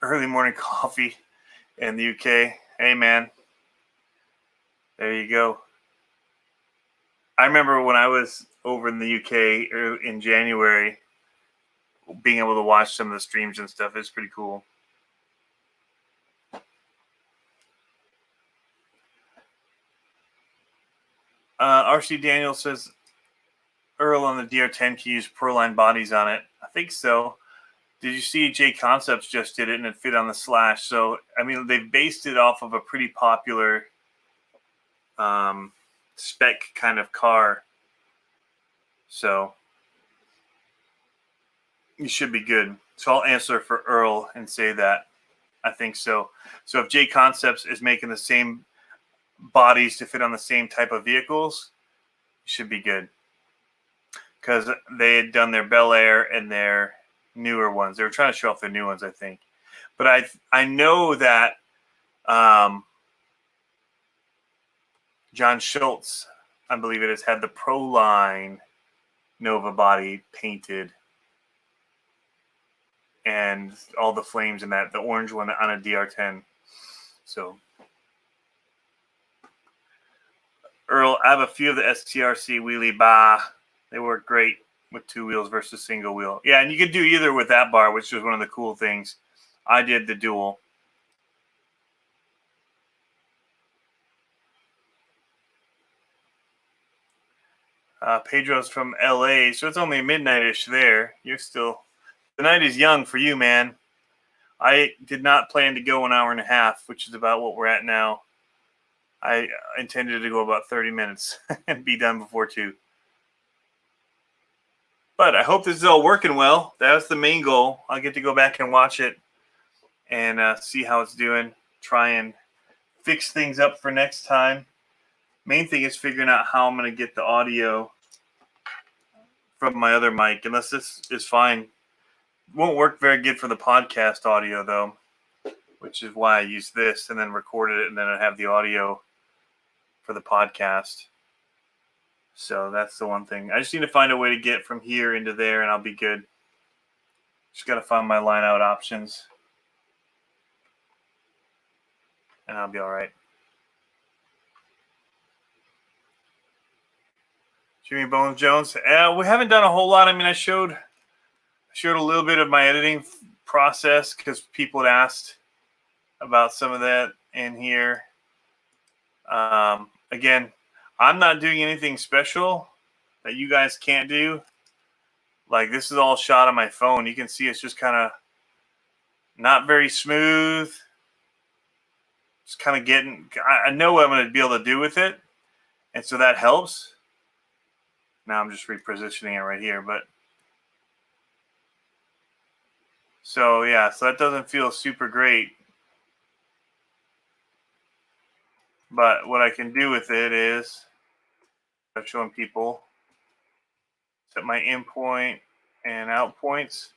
early morning coffee in the UK. Hey, man. There you go. I remember when I was over in the UK in January, being able to watch some of the streams and stuff is pretty cool. RC Daniel says Earl on the DR10 can use Proline bodies on it. I think so. Did you see J Concepts just did it and it fit on the Slash? So, I mean, they based it off of a pretty popular spec kind of car. So, you should be good. So, I'll answer for Earl and say that. I think so. So, if J Concepts is making the same bodies to fit on the same type of vehicles, you should be good. Because they had done their Bel Air and their newer ones. They were trying to show off their new ones, I think. But I know that John Schultz, I believe it has, had the Proline Nova body painted and all the flames in that, the orange one on a DR10. So, Earl, I have a few of the STRC wheelie bah. They work great with two wheels versus single wheel. Yeah, and you could do either with that bar, which was one of the cool things. I did the dual. Pedro's from LA, so it's only midnight-ish there. You're still... The night is young for you, man. I did not plan to go an hour and a half, which is about what we're at now. I intended to go about 30 minutes and be done before 2. But I hope this is all working well. That's the main goal. I'll get to go back and watch it and see how it's doing. Try and fix things up for next time. Main thing is figuring out how I'm going to get the audio from my other mic, unless this is fine. Won't work very good for the podcast audio, though, which is why I use this and then recorded it, and then I have the audio for the podcast. So that's the one thing. I just need to find a way to get from here into there, and I'll be good. Just got to find my line out options, and I'll be all right. Jimmy Bones Jones. We haven't done a whole lot. I mean, I showed a little bit of my editing process because people had asked about some of that in here. Again, I'm not doing anything special that you guys can't do. Like, this is all shot on my phone. You can see it's just kind of Not very smooth. Just kind of I know what I'm going to be able to do with it. And so that helps. Now I'm just repositioning it right here. But so, yeah, so that doesn't feel super great. But what I can do with it is I'm showing people set my in point and out points.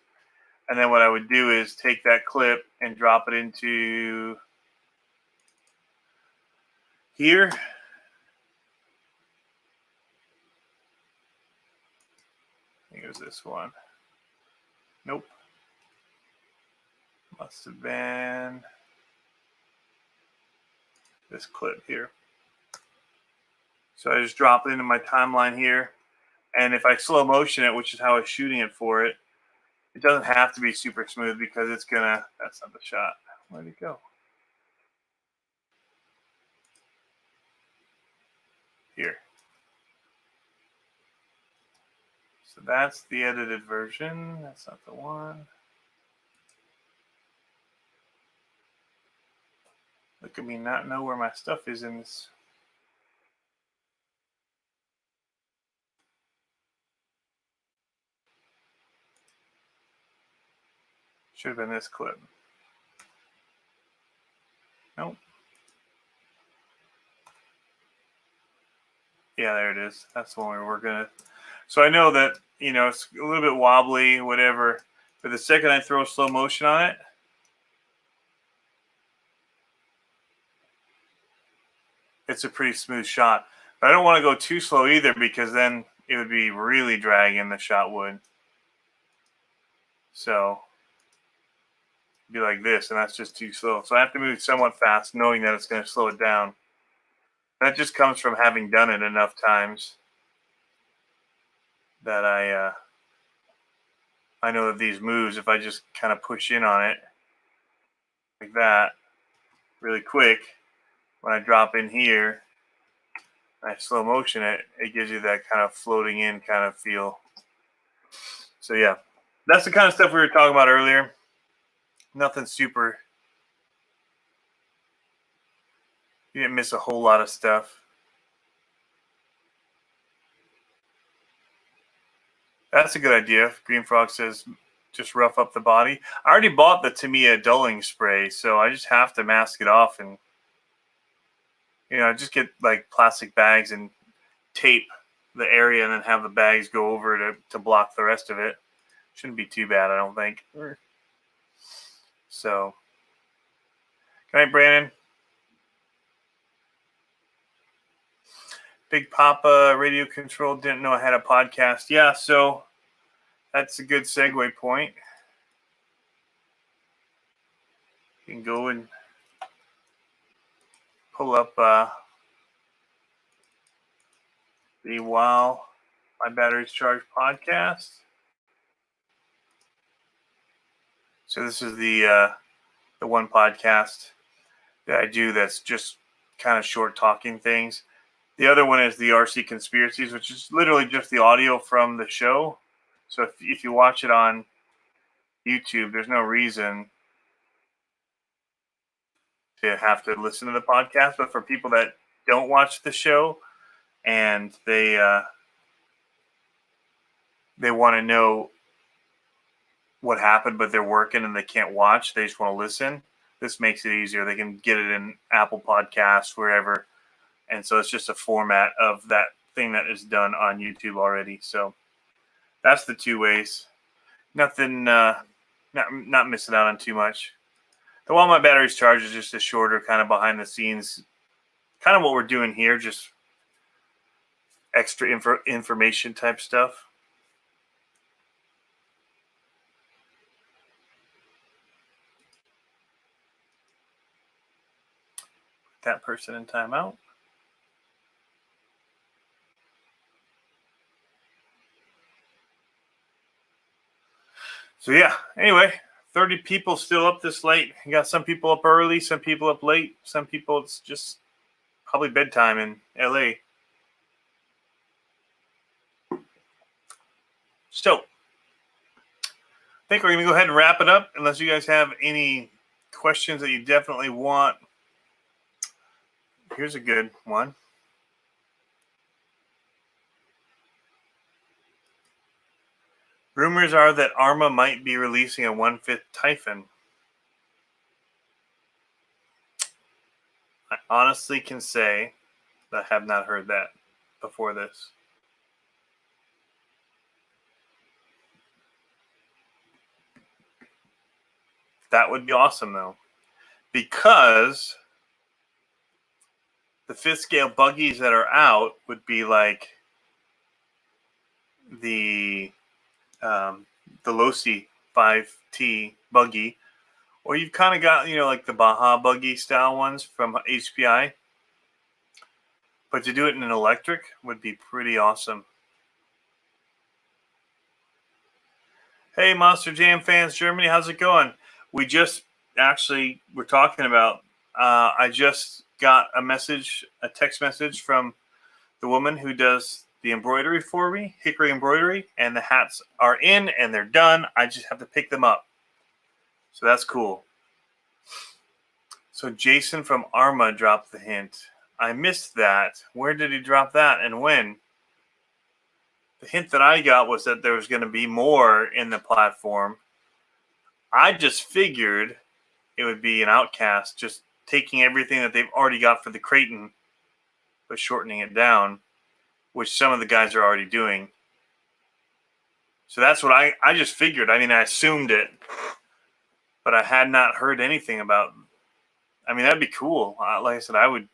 And then what I would do is take that clip and drop it into here. Here's this one. Nope. Must have been this clip here. So I just drop it into my timeline here. And if I slow motion it, which is how I was shooting it for it, it doesn't have to be super smooth because it's gonna, that's not the shot. Where'd it go? Here. So that's the edited version. That's not the one. Look at me not know where my stuff is in this. Should have been this clip. Nope. Yeah, there it is. That's the one we're gonna. So I know that, you know, it's a little bit wobbly, whatever. But the second I throw slow motion on it, it's a pretty smooth shot. But I don't want to go too slow either because then it would be really dragging, the shot would. So it'd be like this, and that's just too slow. So I have to move somewhat fast, knowing that it's going to slow it down. That just comes from having done it enough times that I know that these moves, if I just kind of push in on it like that really quick, when I drop in here, I slow motion it, it gives you that kind of floating in kind of feel. So yeah, that's the kind of stuff we were talking about earlier. Nothing super. You didn't miss a whole lot of stuff. That's a good idea. Green Frog says just rough up the body. I already bought the Tamiya dulling spray, so I just have to mask it off and, you know, just get like plastic bags and tape the area and then have the bags go over to block the rest of it. Shouldn't be too bad, I don't think. So, good night, Brandon. Big Papa Radio Control didn't know I had a podcast. Yeah, so that's a good segue point. You can go and pull up the While My Battery's Charged podcast. So this is the one podcast that I do that's just kind of short talking things. The other one is the RC Conspiracies, which is literally just the audio from the show. So if you watch it on YouTube, there's no reason to have to listen to the podcast. But for people that don't watch the show and they want to know what happened, but they're working and they can't watch, they just want to listen, this makes it easier. They can get it in Apple Podcasts, wherever. And so it's just a format of that thing that is done on YouTube already. So that's the two ways. Nothing, not missing out on too much. The While My Battery's Charged is just a shorter kind of behind the scenes, kind of what we're doing here, just extra information type stuff. That person in timeout. So yeah, anyway, 30 people still up this late. You got some people up early, some people up late, some people it's just probably bedtime in LA. So I think we're going to go ahead and wrap it up, unless you guys have any questions that you definitely want. Here's a good one. Rumors are that Arma might be releasing a 1/5 Typhon. I honestly can say that I have not heard that before this. That would be awesome, though, because the 5th scale buggies that are out would be like the Losi 5T buggy, or you've kind of got, like the Baja buggy style ones from HPI. But to do it in an electric would be pretty awesome. Hey, Monster Jam fans, Germany, how's it going? We just actually were talking about, I just got a text message from the woman who does the embroidery for me, Hickory Embroidery, and the hats are in and they're done. I just have to pick them up. So that's cool. So Jason from Arma dropped the hint. I missed that. Where did he drop that and when? The hint that I got was that there was going to be more in the platform. I just figured it would be an Outcast, just taking everything that they've already got for the Kraton, but shortening it down, which some of the guys are already doing. So that's what I just figured. I mean, I assumed it, but I had not heard anything about. I mean, that'd be cool. Like I said, I would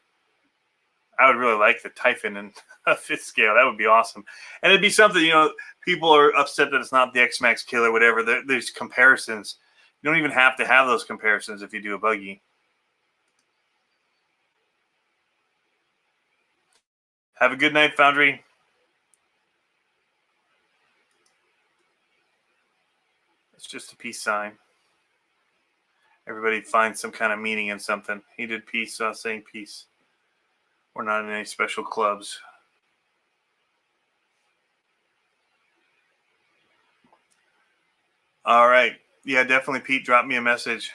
really like the Typhon and a 5th scale. That would be awesome. And it'd be something, people are upset that it's not the X-Max Killer, whatever. There's comparisons. You don't even have to have those comparisons if you do a buggy. Have a good night, Foundry. It's just a peace sign. Everybody finds some kind of meaning in something. He did peace, so I was saying peace. We're not in any special clubs. All right. Yeah, definitely, Pete. Drop me a message.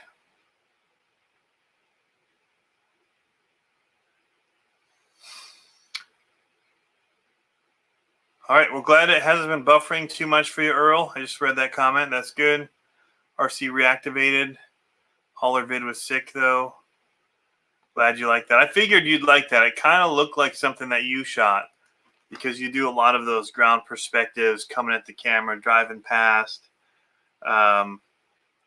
All right. Well, glad it hasn't been buffering too much for you, Earl. I just read that comment. That's good. RC reactivated. Hauler vid was sick, though. Glad you like that. I figured you'd like that. It kind of looked like something that you shot because you do a lot of those ground perspectives, coming at the camera, driving past.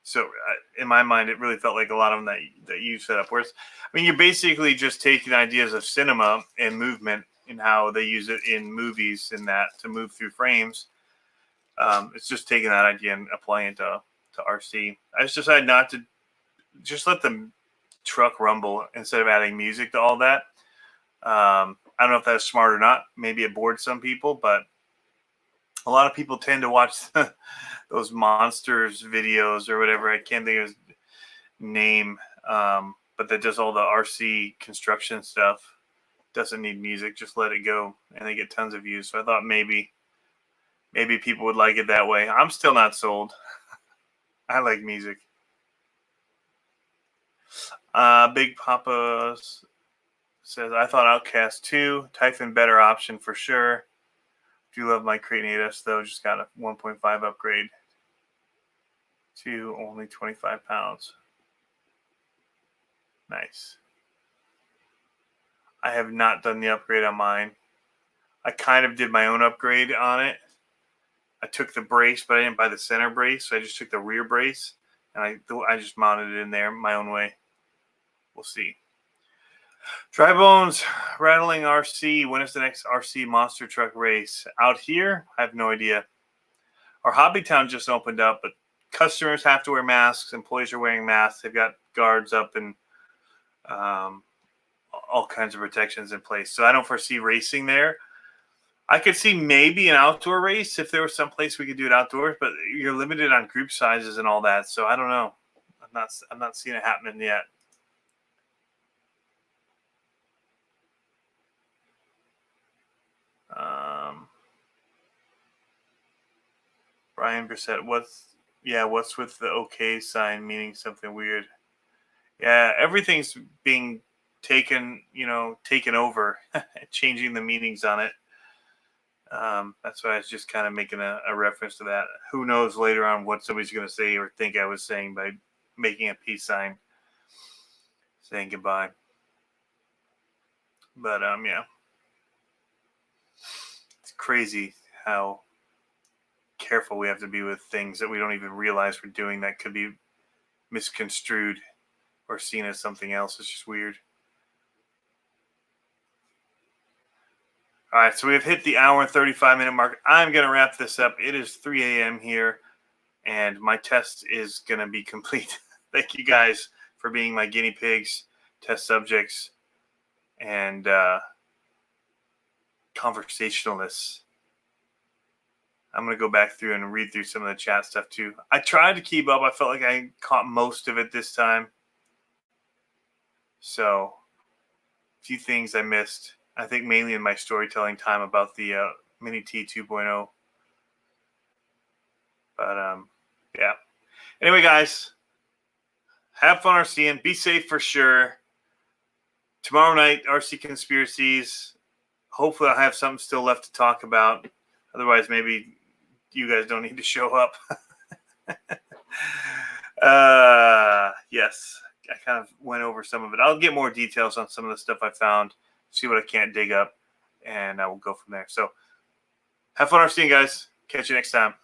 So in my mind, it really felt like a lot of them that you set up. Whereas, I mean, you're basically just taking ideas of cinema and movement and how they use it in movies and that to move through frames. It's just taking that idea and applying it to RC. I just decided not to just let the truck rumble instead of adding music to all that. I don't know if that's smart or not. Maybe it bored some people, but a lot of people tend to watch those monsters videos or whatever. I can't think of his name, but that does all the RC construction stuff. Doesn't need music. Just let it go, and they get tons of views. So I thought maybe people would like it that way. I'm still not sold. I like music. Big Papa says, I thought Outcast 2, Typhon better option for sure. Do love my Kraton 8S though. Just got a 1.5 upgrade to only 25 pounds. Nice. I have not done the upgrade on mine. I kind of did my own upgrade on it. I took the brace, but I didn't buy the center brace, so I just took the rear brace, and I just mounted it in there my own way. We'll see. Dry Bones, Rattling RC. When is the next RC monster truck race? Out here? I have no idea. Our Hobby Town just opened up, but customers have to wear masks. Employees are wearing masks. They've got guards up and all kinds of protections in place. So I don't foresee racing there. I could see maybe an outdoor race if there was some place we could do it outdoors, but you're limited on group sizes and all that. So I don't know. I'm not seeing it happening yet. Brian Brissett, Yeah, what's with the OK sign meaning something weird? Yeah, everything's being taken over, changing the meanings on it. That's why I was just kind of making a reference to that. Who knows later on what somebody's going to say or think I was saying by making a peace sign, saying goodbye. But yeah, it's crazy how careful we have to be with things that we don't even realize we're doing that could be misconstrued or seen as something else. It's just weird. All right, so we've hit the hour and 35-minute mark. I'm going to wrap this up. It is 3 a.m. here, and my test is going to be complete. Thank you guys for being my guinea pigs, test subjects, and conversationalists. I'm going to go back through and read through some of the chat stuff too. I tried to keep up. I felt like I caught most of it this time. So, a few things I missed. I think mainly in my storytelling time about the Mini T 2.0. But yeah. Anyway, guys, have fun RCing. Be safe for sure. Tomorrow night, RC Conspiracies. Hopefully, I'll have something still left to talk about. Otherwise, maybe you guys don't need to show up. Yes, I kind of went over some of it. I'll get more details on some of the stuff I found, see what I can't dig up, and I will go from there. So have fun RCing, guys. Catch you next time.